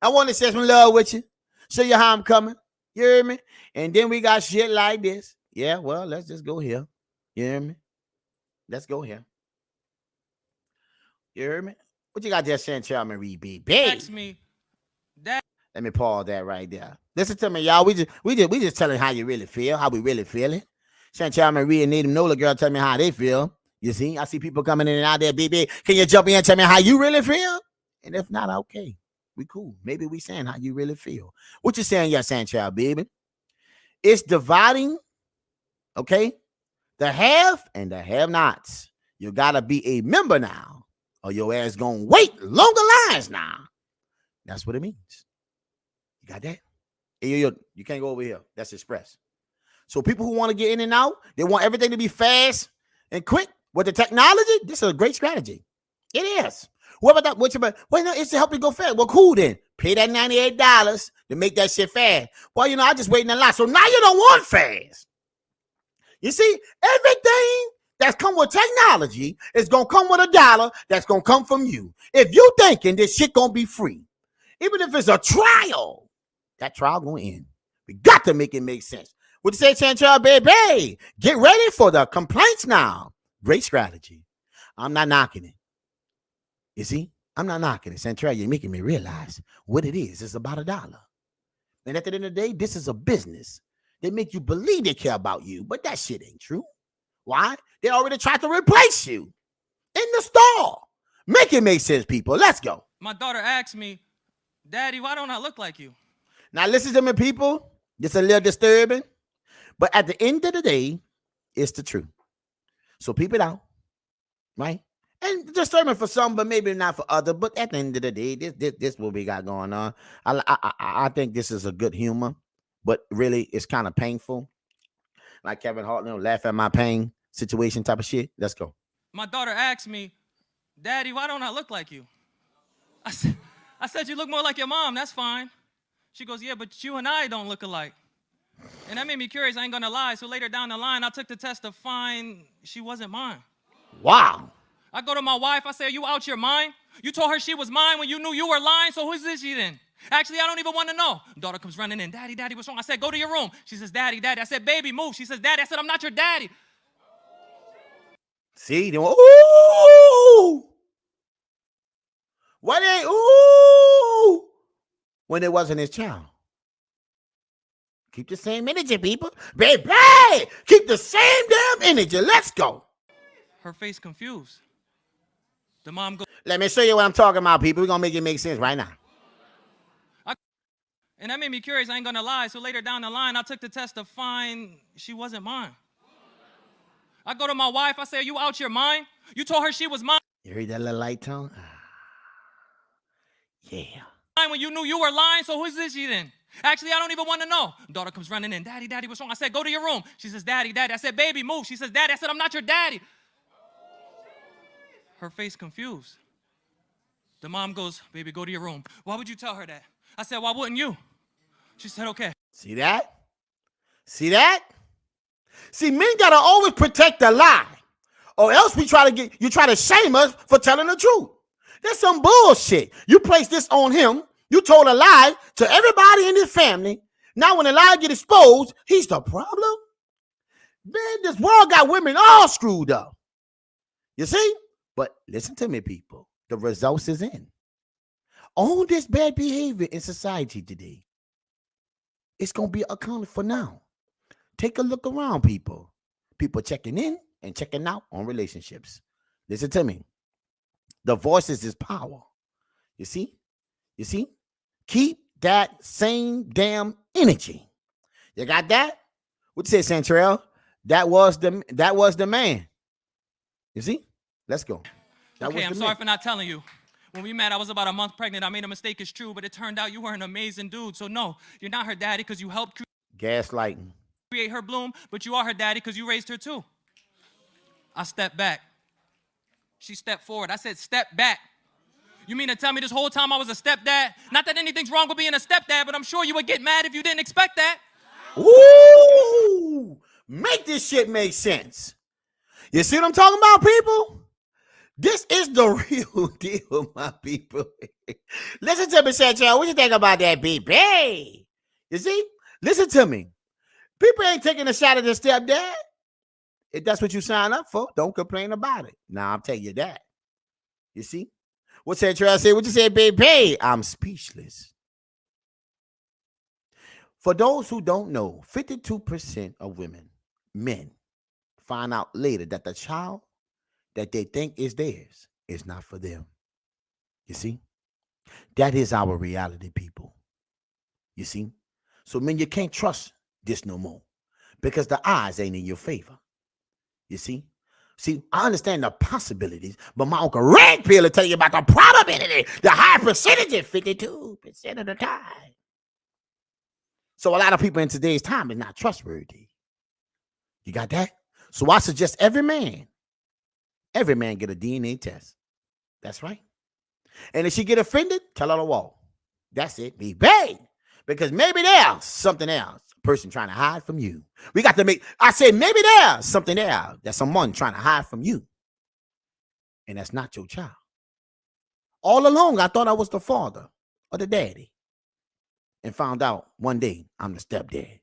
I want to share some love with you. Show you how I'm coming. You hear me? And then we got shit like this. Yeah, well, let's just go here. You hear me? Let's go here. You hear me? What you got there, Chantel Marie B? Text me. Let me pause that right there. Listen to me, y'all. We just telling how you really feel, how we really feeling. Chantel Marie and Needham Nola girl tell me how they feel. You see, I see people coming in and out there, BB. Can you jump in and tell me how you really feel? And if not, okay. We cool. Maybe we saying how you really feel. What you saying, yeah, Chantel, baby? It's dividing, okay? The have and the have-nots. You gotta be a member now, or your ass gonna wait longer lines now. That's what it means. You got that? Hey, you can't go over here. That's express. So people who want to get in and out, they want everything to be fast and quick. With the technology, this is a great strategy. It is. What about that? Well, no, it's to help you go fast. Well, cool then. Pay that $98 to make that shit fast. Well, I just waiting a lot. So now you don't want fast. You see, everything that's come with technology is going to come with $1 that's going to come from you. If you thinking this shit going to be free, even if it's a trial, that trial going to end. We got to make it make sense. What you say, Chantel, baby? Get ready for the complaints now. Great strategy. I'm not knocking it. You see, I'm not knocking it. Chantel, you're making me realize what it is. It's about $1. And at the end of the day, this is a business. They make you believe they care about you, but that shit ain't true. Why? They already tried to replace you in the store. Make it make sense, people. Let's go. My daughter asked me, Daddy, why don't I look like you? Now, listen to me, people. It's a little disturbing, but at the end of the day, it's the truth. So peep it out, right? And disturbing for some, but maybe not for others. But at the end of the day, this what we got going on. I think this is a good humor, but really it's kind of painful. Like Kevin Hart, laugh at my pain situation type of shit. Let's go. My daughter asked me, Daddy, why don't I look like you? I said, you look more like your mom. That's fine. She goes, yeah, but you and I don't look alike. And that made me curious. I ain't gonna lie. So later down the line, I took the test to find she wasn't mine. Wow. I go to my wife. I say, are you out your mind? You told her she was mine when you knew you were lying. So who is she then? Actually, I don't even want to know. Daughter comes running in. Daddy, what's wrong? I said, go to your room. She says, Daddy. I said, baby, move. She says, Daddy. I said, I'm not your daddy. See? They went, ooh. What ain't ooh when it wasn't his child? Keep the same energy, people. Baby, keep the same damn energy. Let's go. Her face confused. The mom goes, let me show you what I'm talking about, people. We're going to make it make sense right now. And that made me curious. I ain't going to lie. So later down the line, I took the test to find she wasn't mine. I go to my wife. I say, are you out your mind? You told her she was mine. You heard that little light tone? Yeah. When you knew you were lying, so who is she then? Actually, I don't even want to know. Daughter comes running in. Daddy, what's wrong? I said, go to your room. She says, Daddy. I said, baby, move. She says, Daddy. I said, I'm not your daddy. Her face confused. The mom goes, baby, go to your room. Why would you tell her that? I said, why wouldn't you? She said, okay. See that? See that? See, men got to always protect the lie, or else you try to shame us for telling the truth. That's some bullshit. You place this on him. You told a lie to everybody in his family. Now when the lie get exposed, he's the problem. Man, this world got women all screwed up. You see? But listen to me, people. The results is in. All this bad behavior in society today, it's going to be accounted for now. Take a look around, people. People checking in and checking out on relationships. Listen to me. The voices is power. You see? You see? Keep that same damn energy. You got that? What you say, Santrell? That was the man. You see? Let's go. Okay, I'm sorry for not telling you. When we met, I was about a month pregnant. I made a mistake, it's true, but it turned out you were an amazing dude. So no, you're not her daddy because you helped gaslighting. Create her bloom, but you are her daddy because you raised her too. I stepped back. She stepped forward. I said, step back. You mean to tell me this whole time I was a stepdad? Not that anything's wrong with being a stepdad, but I'm sure you would get mad if you didn't expect that. Ooh, make this shit make sense. You see what I'm talking about, people? This is the real deal, my people. Listen to me, Sancho. What you think about that, baby? You see? Listen to me. People ain't taking a shot at their stepdad. If that's what you sign up for, don't complain about it. Now, I'm telling you that. You see? What's that try to say? What you say, baby? I'm speechless. For those who don't know, 52% of men, find out later that the child that they think is theirs is not for them. You see? That is our reality, people. You see? So, men, you can't trust this no more because the odds ain't in your favor. You see? See, I understand the possibilities, but my Uncle Red Pill will tell you about the probability, the high percentage is 52% of the time. So a lot of people in today's time is not trustworthy. You got that? So I suggest every man get a DNA test. That's right. And if she get offended, tell her to walk. That's it. Be bang. Because maybe there's something else. Person trying to hide from you. We got to make, I said, maybe there's something there that someone trying to hide from you. And that's not your child. All along, I thought I was the father or the daddy. And found out one day I'm the stepdad.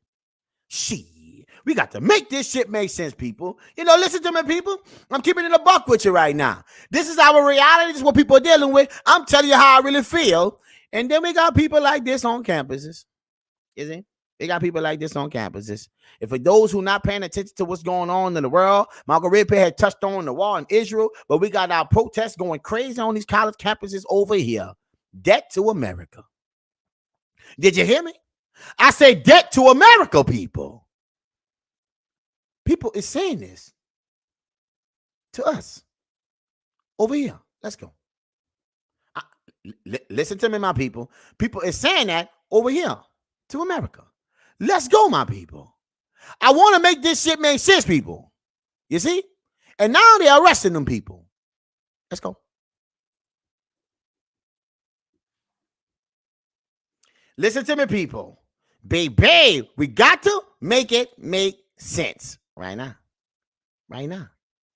We got to make this shit make sense, people. You know, listen to me, people. I'm keeping it a buck with you right now. This is our reality. This is what people are dealing with. I'm telling you how I really feel. And then we got people like this on campuses. You see? They got people like this on campuses. And for those who not paying attention to what's going on in the world, Michael Redpill had touched on the war in Israel, but we got our protests going crazy on these college campuses over here. Debt to America. Did you hear me? I say debt to America, people. People is saying this to us over here. Let's go. Listen to me, my people. People is saying that over here to America. Let's go, my people. I want to make this shit make sense, people. You see? And now they're arresting them people. Let's go. Listen to me, people. Baby, we got to make it make sense right now. Right now.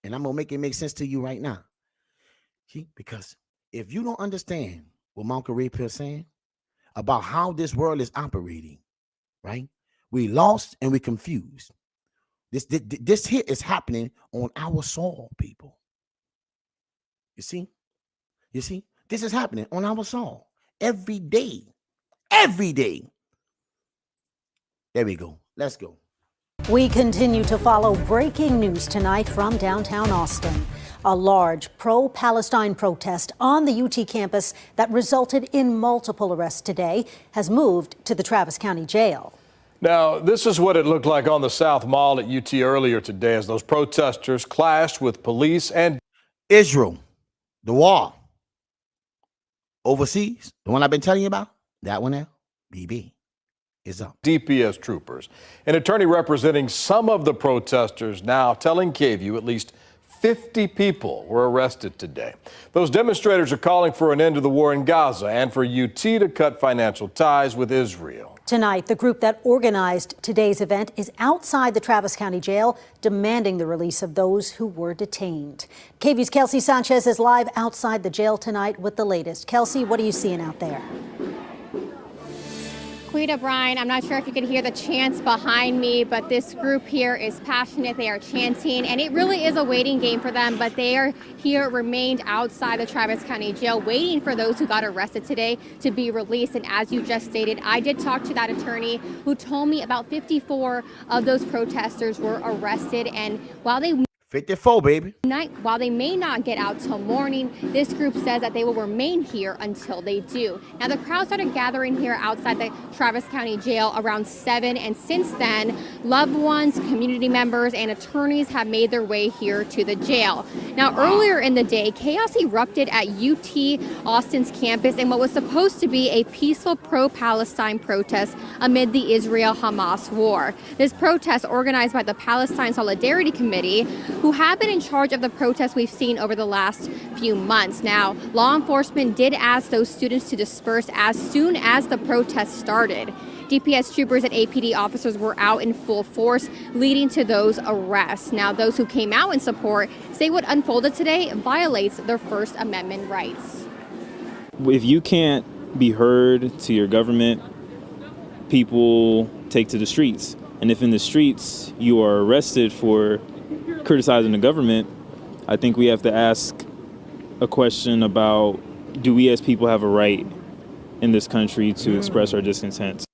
And I'm going to make it make sense to you right now. See? Because if you don't understand what Michael Redpill is saying about how this world is operating, right? We lost and we confused. This here is happening on our soul, people. You see? You see? This is happening on our soul every day. Every day. There we go. Let's go. We continue to follow breaking news tonight from downtown Austin. A large pro-Palestine protest on the UT campus that resulted in multiple arrests today has moved to the Travis County Jail. Now, this is what it looked like on the South Mall at UT earlier today as those protesters clashed with police and Israel, the war overseas, the one I've been telling you about, that one there, BB, is up. DPS troopers. An attorney representing some of the protesters now telling KVUE at least 50 people were arrested today. Those demonstrators are calling for an end to the war in Gaza and for UT to cut financial ties with Israel. Tonight, the group that organized today's event is outside the Travis County Jail, demanding the release of those who were detained. KVUE's Kelsey Sanchez is live outside the jail tonight with the latest. Kelsey, what are you seeing out there? Quita, Brian, I'm not sure if you can hear the chants behind me, but this group here is passionate. They are chanting, and it really is a waiting game for them, but they are here, remained outside the Travis County Jail, waiting for those who got arrested today to be released. And as you just stated, I did talk to that attorney who told me about 54 of those protesters were arrested, and while they 54, baby. While they may not get out till morning, this group says that they will remain here until they do. Now, the crowd started gathering here outside the Travis County Jail around 7, and since then, loved ones, community members, and attorneys have made their way here to the jail. Now, earlier in the day, chaos erupted at UT Austin's campus in what was supposed to be a peaceful pro-Palestine protest amid the Israel-Hamas war. This protest, organized by the Palestine Solidarity Committee, who have been in charge of the protests we've seen over the last few months. Now, law enforcement did ask those students to disperse as soon as the protest started. DPS troopers and APD officers were out in full force, leading to those arrests. Now, those who came out in support say what unfolded today violates their First Amendment rights. If you can't be heard to your government, people take to the streets. And if in the streets you are arrested for criticizing the government, I think we have to ask a question about, do we as people have a right in this country to express our discontent?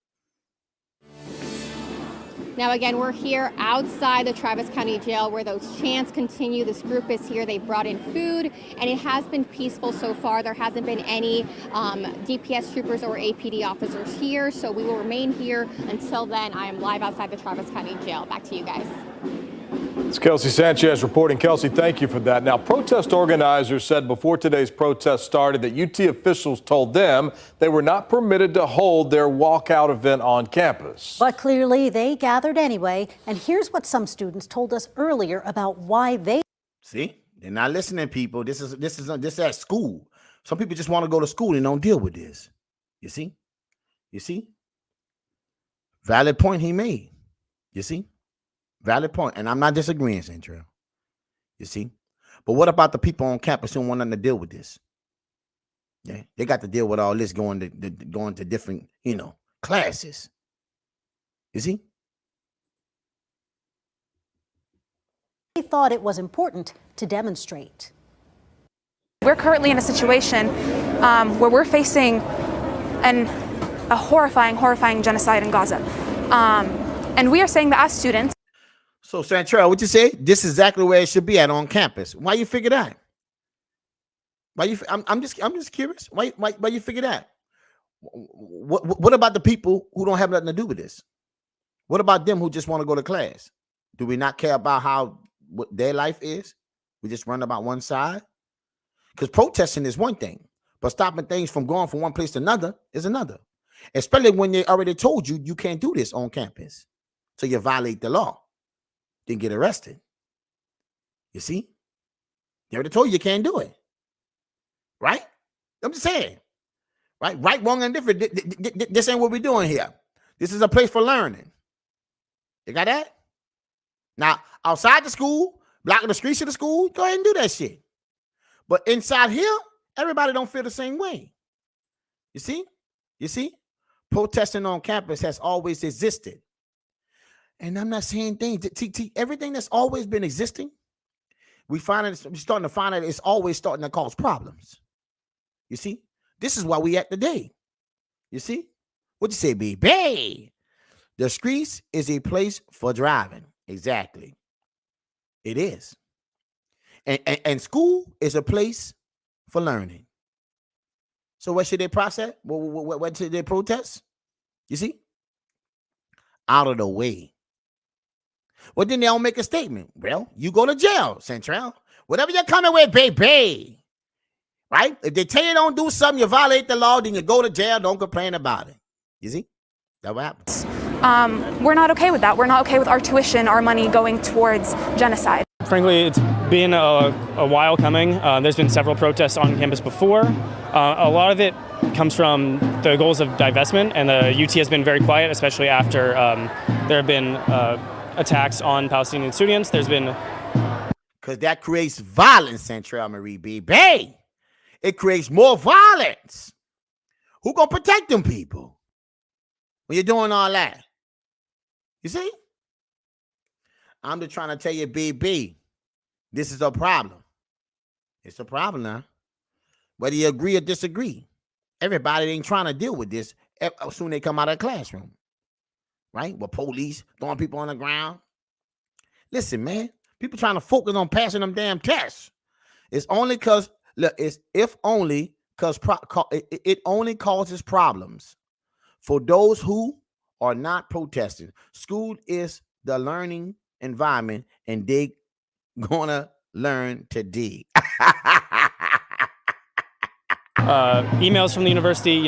Now, again, we're here outside the Travis County Jail where those chants continue. This group is here. They brought in food, and it has been peaceful so far. There hasn't been any DPS troopers or APD officers here, so we will remain here until then. I am live outside the Travis County Jail. Back to you guys. It's Kelsey Sanchez reporting. Kelsey, thank you for that. Now, protest organizers said before today's protest started that UT officials told them they were not permitted to hold their walkout event on campus. But clearly they gathered anyway. And here's what some students told us earlier about why they... See, they're not listening, people. This is at school. Some people just want to go to school and don't deal with this. You see? You see? Valid point he made. You see? Valid point. And I'm not disagreeing, Central. You see? But what about the people on campus who want nothing to deal with this? Yeah, they got to deal with all this going to different, classes. You see? They thought it was important to demonstrate. We're currently in a situation where we're facing a horrifying genocide in Gaza. And we are saying that as students. So, Santrell, what you say? This is exactly where it should be at on campus. Why you figure that? Why you? I'm just curious. Why you figure that? What about the people who don't have nothing to do with this? What about them who just want to go to class? Do we not care about what their life is? We just run about one side? Because protesting is one thing, but stopping things from going from one place to another is another. Especially when they already told you you can't do this on campus. So you violate the law. Then get arrested. You see? They already told you can't do it. Right? I'm just saying. Right, wrong, and different. This ain't what we're doing here. This is a place for learning. You got that? Now, outside the school, blocking the streets of the school, go ahead and do that shit. But inside here, everybody don't feel the same way. You see? You see? Protesting on campus has always existed. And I'm not saying things. Everything that's always been existing, we're starting to find that it's always starting to cause problems. You see? This is why we at today. You see? What you say, baby? The streets is a place for driving. Exactly. It is. And school is a place for learning. So what should they process? What should they protest? You see? Out of the way. Well, then they don't make a statement. Well, you go to jail, Central. Whatever you're coming with, baby. Right? If they tell you don't do something, you violate the law, then you go to jail, don't complain about it. You see? That's what happens. We're not okay with that. We're not okay with our tuition, our money going towards genocide. Frankly, it's been a while coming. There's been several protests on campus before. A lot of it comes from the goals of divestment, and the UT has been very quiet, especially after there have been attacks on Palestinian students. There's been... Because that creates violence, Central Marie B. It creates more violence. Who gonna protect them people when you're doing all that? You see? I'm just trying to tell you, BB, this is a problem. It's a problem now. Whether you agree or disagree, everybody ain't trying to deal with this as soon as they come out of the classroom. Right? With police throwing people on the ground. Listen, man, people trying to focus on passing them damn tests. It's only because, look, it only causes problems for those who are not protesting. School is the learning environment, and they gonna learn to dig. Emails from the university,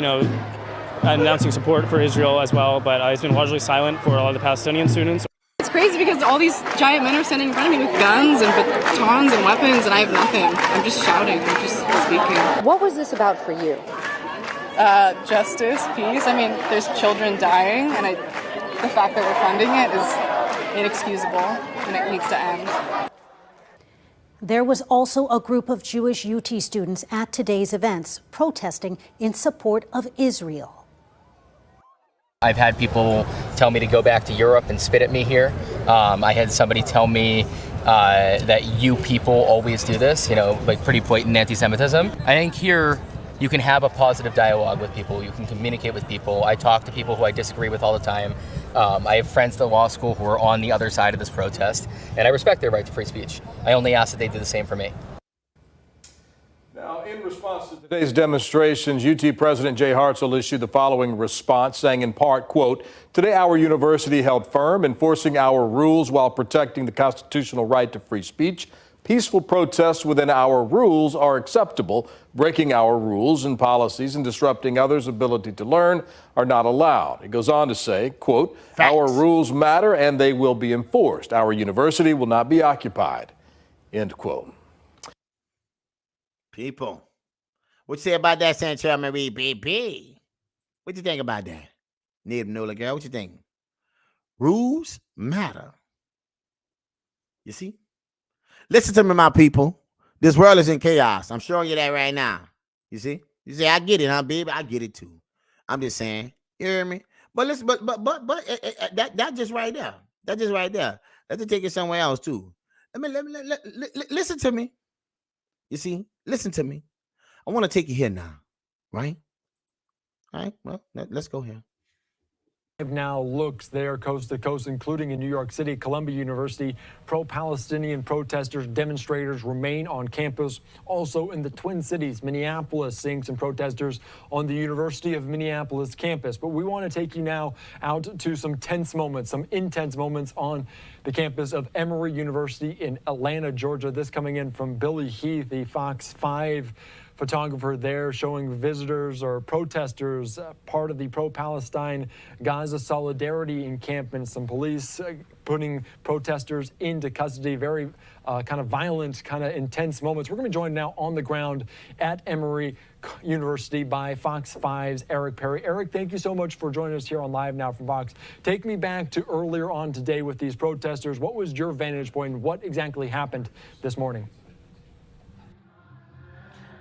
announcing support for Israel as well, but it's been largely silent for a lot of the Palestinian students. It's crazy because all these giant men are standing in front of me with guns and batons and weapons, and I have nothing. I'm just shouting. I'm just speaking. What was this about for you? Justice, peace. I mean, there's children dying, and the fact that we're funding it is inexcusable, and it needs to end. There was also a group of Jewish UT students at today's events protesting in support of Israel. I've had people tell me to go back to Europe and spit at me here. I had somebody tell me that you people always do this, like pretty blatant anti-Semitism. I think here you can have a positive dialogue with people. You can communicate with people. I talk to people who I disagree with all the time. I have friends at the law school who are on the other side of this protest, and I respect their right to free speech. I only ask that they do the same for me. Now, in response to today's demonstrations, UT President Jay Hartzell issued the following response, saying in part, quote, "Today our university held firm, enforcing our rules while protecting the constitutional right to free speech. Peaceful protests within our rules are acceptable. Breaking our rules and policies and disrupting others' ability to learn are not allowed." It goes on to say, quote, "Facts. Our rules matter and they will be enforced. Our university will not be occupied," end quote. People, what you say about that, Central Marie BB? What you think about that? Native Nola girl, what you think? Rules matter. You see? Listen to me, my people. This world is in chaos. I'm showing you that right now. You see? You say, I get it, huh, baby? I get it too. I'm just saying. You hear me? But listen, but that just right there. That just right there. Let's take it somewhere else too. Listen to me. You see? Listen to me. I want to take you here now, right? All right. Well, let's go here. Now looks there coast to coast, including in New York City, Columbia University. Pro-Palestinian protesters, demonstrators remain on campus. Also in the Twin Cities, Minneapolis, seeing some protesters on the University of Minneapolis campus. But we want to take you now out to some tense moments, some intense moments on the campus of Emory University in Atlanta, Georgia. This coming in from Billy Heath, the Fox 5 photographer there, showing visitors or protesters part of the pro-Palestine Gaza Solidarity encampment. Some police putting protesters into custody. Very kind of violent, kind of intense moments. We're going to be joined now on the ground at Emory University by Fox 5's Eric Perry. Eric, thank you so much for joining us here on Live Now from Fox. Take me back to earlier on today with these protesters. What was your vantage point? What exactly happened this morning?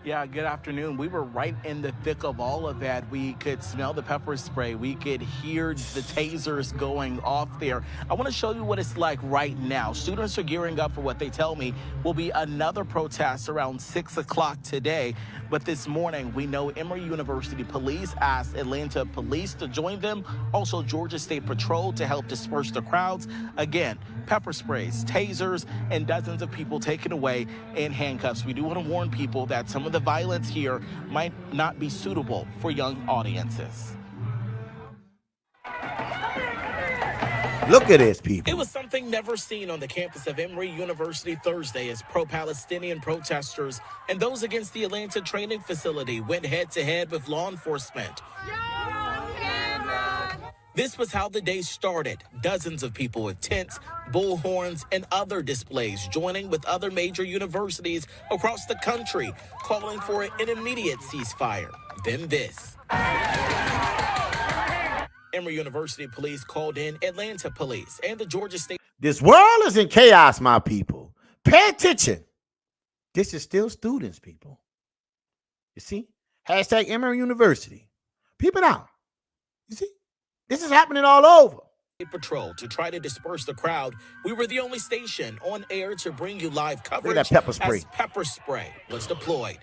Yeah, good afternoon. We were right in the thick of all of that. We could smell the pepper spray. We could hear the tasers going off there. I want to show you what it's like right now. Students are gearing up for what they tell me will be another protest around 6 o'clock today. But this morning, we know Emory University police asked Atlanta police to join them. Also, Georgia State Patrol to help disperse the crowds. Again, pepper sprays, tasers, and dozens of people taken away in handcuffs. We do want to warn people that some of the violence here might not be suitable for young audiences. Look at this, people. It was something never seen on the campus of Emory University Thursday as pro-Palestinian protesters and those against the Atlanta training facility went head-to-head with law enforcement. This was how the day started. Dozens of people with tents, bullhorns, and other displays joining with other major universities across the country, calling for an immediate ceasefire. then this. Emory University police called in Atlanta police and the Georgia State. This world is in chaos, my people. Pay attention. This is still students, people. You see? Hashtag Emory University. Peep it out. You see? This is happening all over. Patrol to try to disperse the crowd. We were the only station on air to bring you live coverage. Look at that pepper spray. As pepper spray was deployed.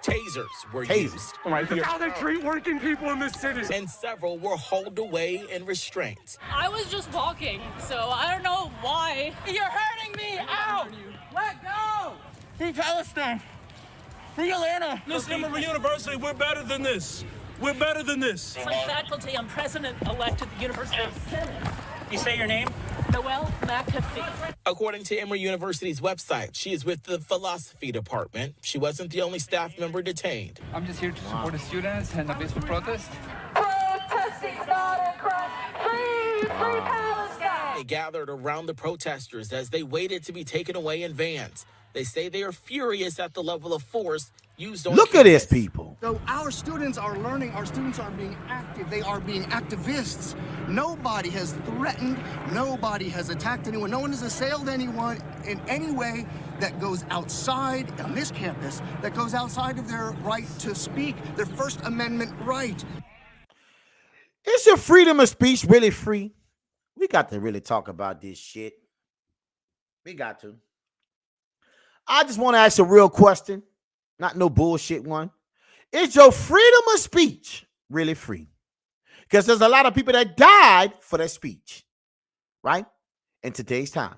Tasers were used. Right here. How they treat working people in this city. And several were hauled away in restraints. I was just walking, so I don't know why. You're hurting me! Ow! Let go! Free Palestine! Free Atlanta! Listen, Emory University, we're better than this. We're better than this. Free faculty, I'm president-elect at the University of Senate. You say your name? Noelle McAfee. According to Emory University's website, she is with the philosophy department. She wasn't the only staff member detained. I'm just here to support the students and a peaceful protest. Protesting's not a crime. Free Palestine! They gathered around the protesters as they waited to be taken away in vans. They say they are furious at the level of force used on Look at this, people. So our students are learning, our students are being active, they are being activists. Nobody has threatened, nobody has attacked anyone, no one has assailed anyone in any way that goes outside on this campus, that goes outside of their right to speak, their First Amendment right. Is your freedom of speech really free? We got to really talk about this shit. We got to. I just want to ask a real question, not no bullshit one. Is your freedom of speech really free? Because there's a lot of people that died for their speech, right? In today's time.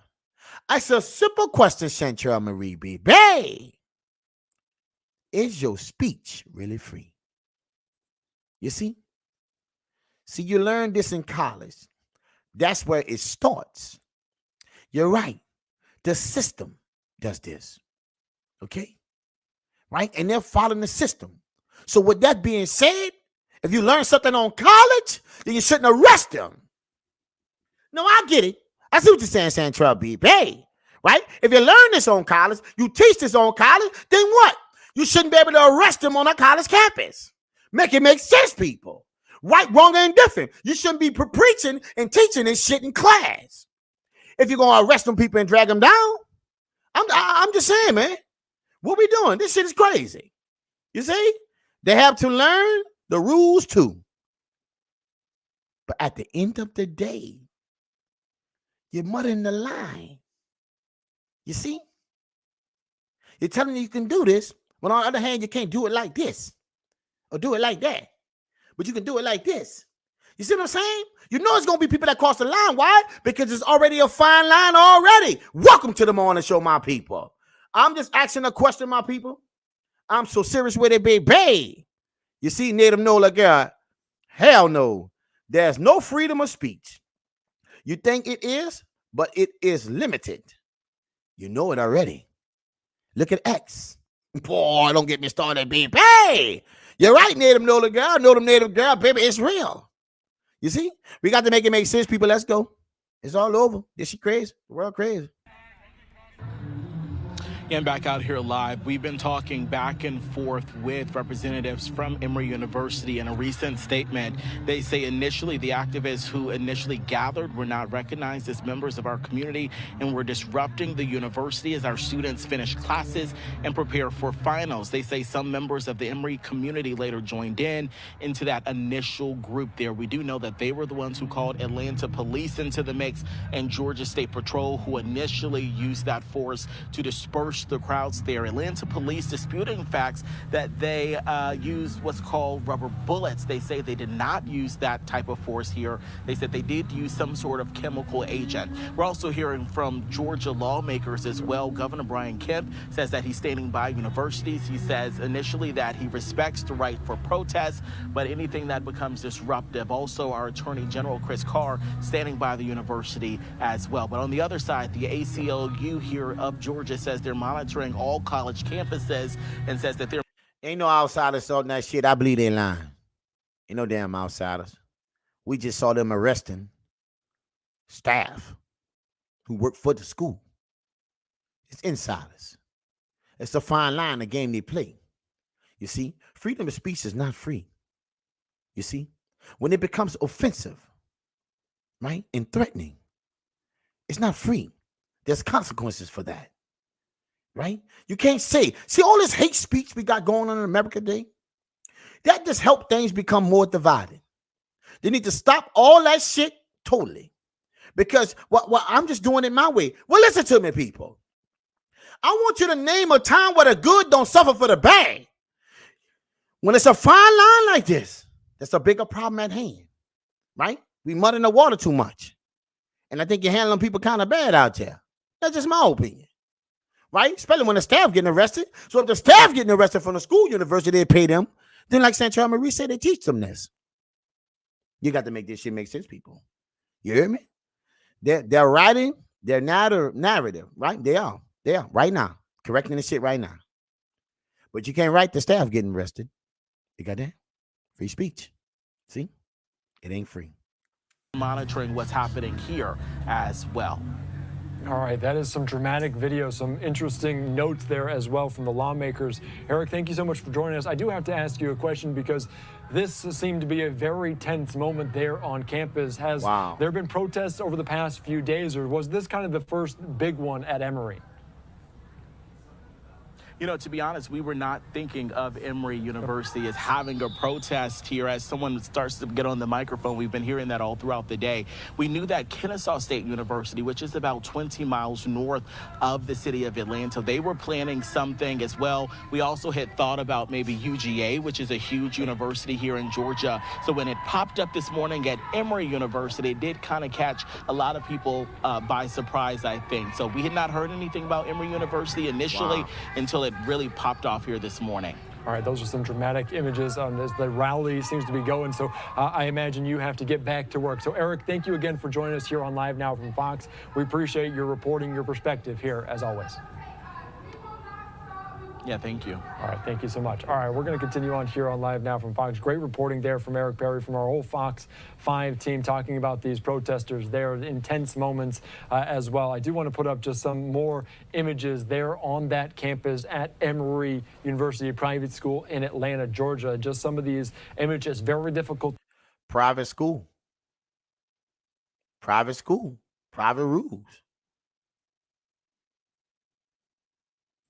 It's a simple question, Chantrell Marie B. Bay. Is your speech really free? You see? See, you learn this in college. That's where it starts. You're right. The system does this. Okay? Right? And they're following the system. So with that being said, if you learn something on college, then you shouldn't arrest them. No, I get it. I see what you're saying, Chantrell B. Bay. Right? If you learn this on college, you teach this on college, then what? You shouldn't be able to arrest them on a college campus. Make it make sense, people. Right, wrong, and indifferent. You shouldn't be preaching and teaching this shit in class. If you're going to arrest them people and drag them down, I'm just saying, man. What we doing? This shit is crazy. You see? They have to learn the rules too. But at the end of the day, you're mudding the line. You see? You're telling you can do this, but on the other hand, you can't do it like this or do it like that. But you can do it like this. You see what I'm saying? You know it's going to be people that cross the line. Why? Because it's already a fine line already. Welcome to the morning show, my people. I'm just asking a question, my people. I'm so serious with it, baby. You see, Native Nola girl, hell no. There's no freedom of speech. You think it is, but it is limited. You know it already. Look at X. Boy, don't get me started, baby. Hey, you're right, Native Nola girl. Know them Native girl, baby. It's real. You see? We got to make it make sense, people. Let's go. It's all over. Is she crazy? The world crazy. And back out here live, we've been talking back and forth with representatives from Emory University. In a recent statement, they say initially the activists who initially gathered were not recognized as members of our community and were disrupting the university as our students finish classes and prepare for finals. They say some members of the Emory community later joined into that initial group there. We do know that they were the ones who called Atlanta police into the mix and Georgia State Patrol, who initially used that force to disperse the crowds there. Atlanta police disputing facts that they used what's called rubber bullets. They say they did not use that type of force here. They said they did use some sort of chemical agent. We're also hearing from Georgia lawmakers as well. Governor Brian Kemp says that he's standing by universities. He says initially that he respects the right for protest, but anything that becomes disruptive. Also, our Attorney General Chris Carr standing by the university as well. But on the other side, the ACLU here of Georgia says they're monitoring all college campuses and says that there ain't no outsiders sorting that shit. I believe they lying. Ain't no damn outsiders. We just saw them arresting staff who work for the school. It's insiders. It's a fine line, the game they play. You see, freedom of speech is not free. You see, when it becomes offensive, right, and threatening, it's not free. There's consequences for that, right? You can't say, see all this hate speech we got going on in America today? That just helped things become more divided. They need to stop all that shit totally. Because what I'm just doing it my way. Well, listen to me, people. I want you to name a time where the good don't suffer for the bad. When it's a fine line like this, that's a bigger problem at hand, right? We mud in the water too much. And I think you're handling people kind of bad out there. That's just my opinion, right? Especially when the staff getting arrested. So if the staff getting arrested from the school university, they pay them. Then like Sancho Marie said, they teach them this. You got to make this shit make sense, people. You hear me? They're writing their narrative, right? They are right now, correcting the shit right now. But you can't write the staff getting arrested. You got that? Free speech. See? It ain't free. Monitoring what's happening here as well. All right, that is some dramatic video, some interesting notes there as well from the lawmakers. Eric, thank you so much for joining us. I do have to ask you a question because this seemed to be a very tense moment there on campus. Has there been protests over the past few days, or was this kind of the first big one at Emory? You know, to be honest, we were not thinking of Emory University as having a protest here. As someone starts to get on the microphone, we've been hearing that all throughout the day. We knew that Kennesaw State University, which is about 20 miles north of the city of Atlanta, they were planning something as well. We also had thought about maybe UGA, which is a huge university here in Georgia. So when it popped up this morning at Emory University, it did kind of catch a lot of people by surprise, I think. So we had not heard anything about Emory University initially until it really popped off here this morning. All right, those are some dramatic images as the rally seems to be going. So I imagine you have to get back to work. So Eric, thank you again for joining us here on Live Now from Fox. We appreciate your reporting, your perspective here as always. Yeah, thank you. All right, thank you so much. All right, we're going to continue on here on Live Now from Fox. Great reporting there from Eric Perry from our whole Fox 5 team talking about these protesters there, intense moments as well. I do want to put up just some more images there on that campus at Emory University Private School in Atlanta, Georgia. Just some of these images, very difficult. Private school. Private school. Private rules.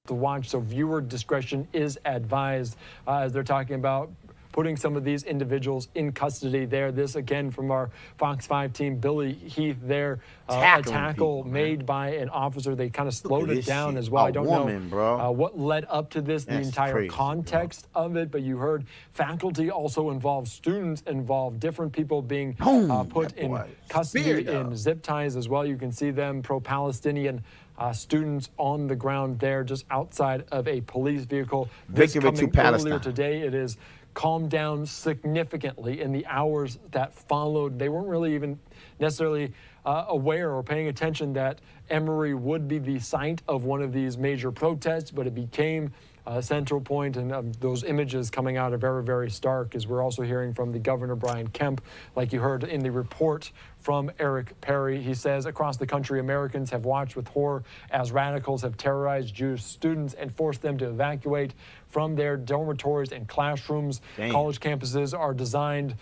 To watch, so viewer discretion is advised as they're talking about putting some of these individuals in custody there. This again from our Fox 5 team, Billy Heath there. A tackle made by an officer. They kind of slowed it down as well. I don't know what led up to this, the entire context of it, but you heard faculty also involved, students involved, different people being put in custody in zip ties as well. You can see them pro-Palestinian students on the ground there just outside of a police vehicle. This coming earlier today, it is calmed down significantly in the hours that followed. They weren't really even necessarily aware or paying attention that Emory would be the site of one of these major protests, but it became a central point, and those images coming out are very, very stark, as we're also hearing from the Governor Brian Kemp, like you heard in the report from Eric Perry. He says across the country, Americans have watched with horror as radicals have terrorized Jewish students and forced them to evacuate from their dormitories and classrooms. College campuses are designed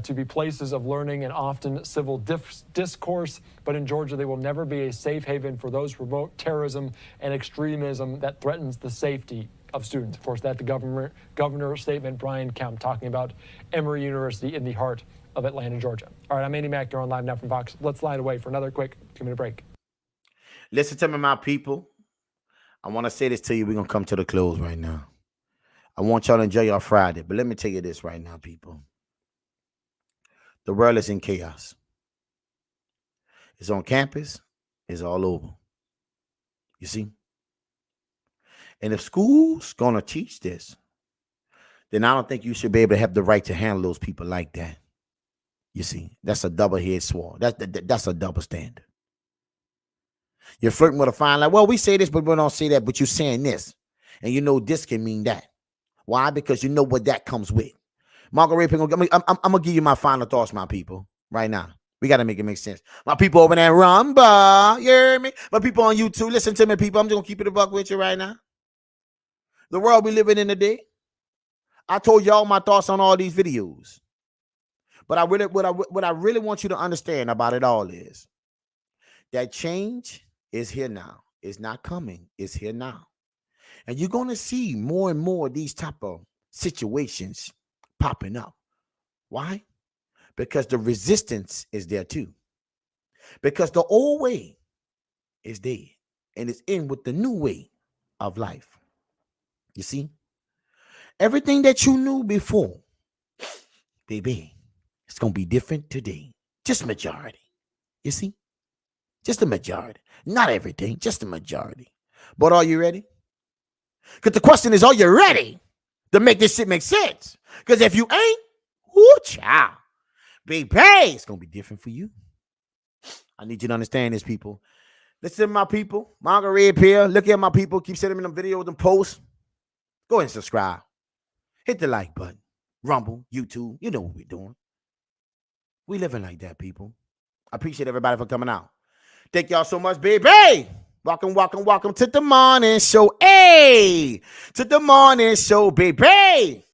to be places of learning and often civil discourse, but in Georgia, they will never be a safe haven for those who promote terrorism and extremism that threatens the safety of students. Of course, that the governor's statement, Brian Kemp, talking about Emory University in the heart of Atlanta, Georgia. All right, I'm Andy Mack. You're on Live Now from Fox. Let's slide away for another quick 2-minute break. Listen to me, my people. I want to say this to you. We're going to come to the close right now. I want y'all to enjoy your Friday, but let me tell you this right now, people. The world is in chaos. It's on campus. It's all over. You see? And if school's going to teach this, then I don't think you should be able to have the right to handle those people like that. You see, that's a double-edged sword. That's a double standard. You're flirting with a fine line. Well, we say this, but we don't say that, but you're saying this. And you know this can mean that. Why? Because you know what that comes with. Margot Ray, I'm going to give you my final thoughts, my people, right now. We got to make it make sense. My people over there in Rumba, you hear me? My people on YouTube, listen to me, people. I'm just going to keep it a buck with you right now. The world we living in today, I told y'all my thoughts on all these videos. But what I really want you to understand about it all is that change is here now. It's not coming. It's here now. And you're going to see more and more of these type of situations popping up. Why? Because the resistance is there too. Because the old way is dead and it's in with the new way of life. You see? Everything that you knew before, baby, it's going to be different today. Just majority. You see? Just the majority. Not everything, just the majority. But are you ready? Because the question is, are you ready to make this shit make sense? Because if you ain't, whoo, child, baby, it's going to be different for you. I need you to understand this, people. Listen to my people. Margaret here. Look at my people. Keep sending me them videos and posts. Go ahead and subscribe. Hit the like button. Rumble, YouTube. You know what we're doing. We living like that, people. I appreciate everybody for coming out. Thank y'all so much, baby. Welcome to the morning show. Hey, to the morning show, baby.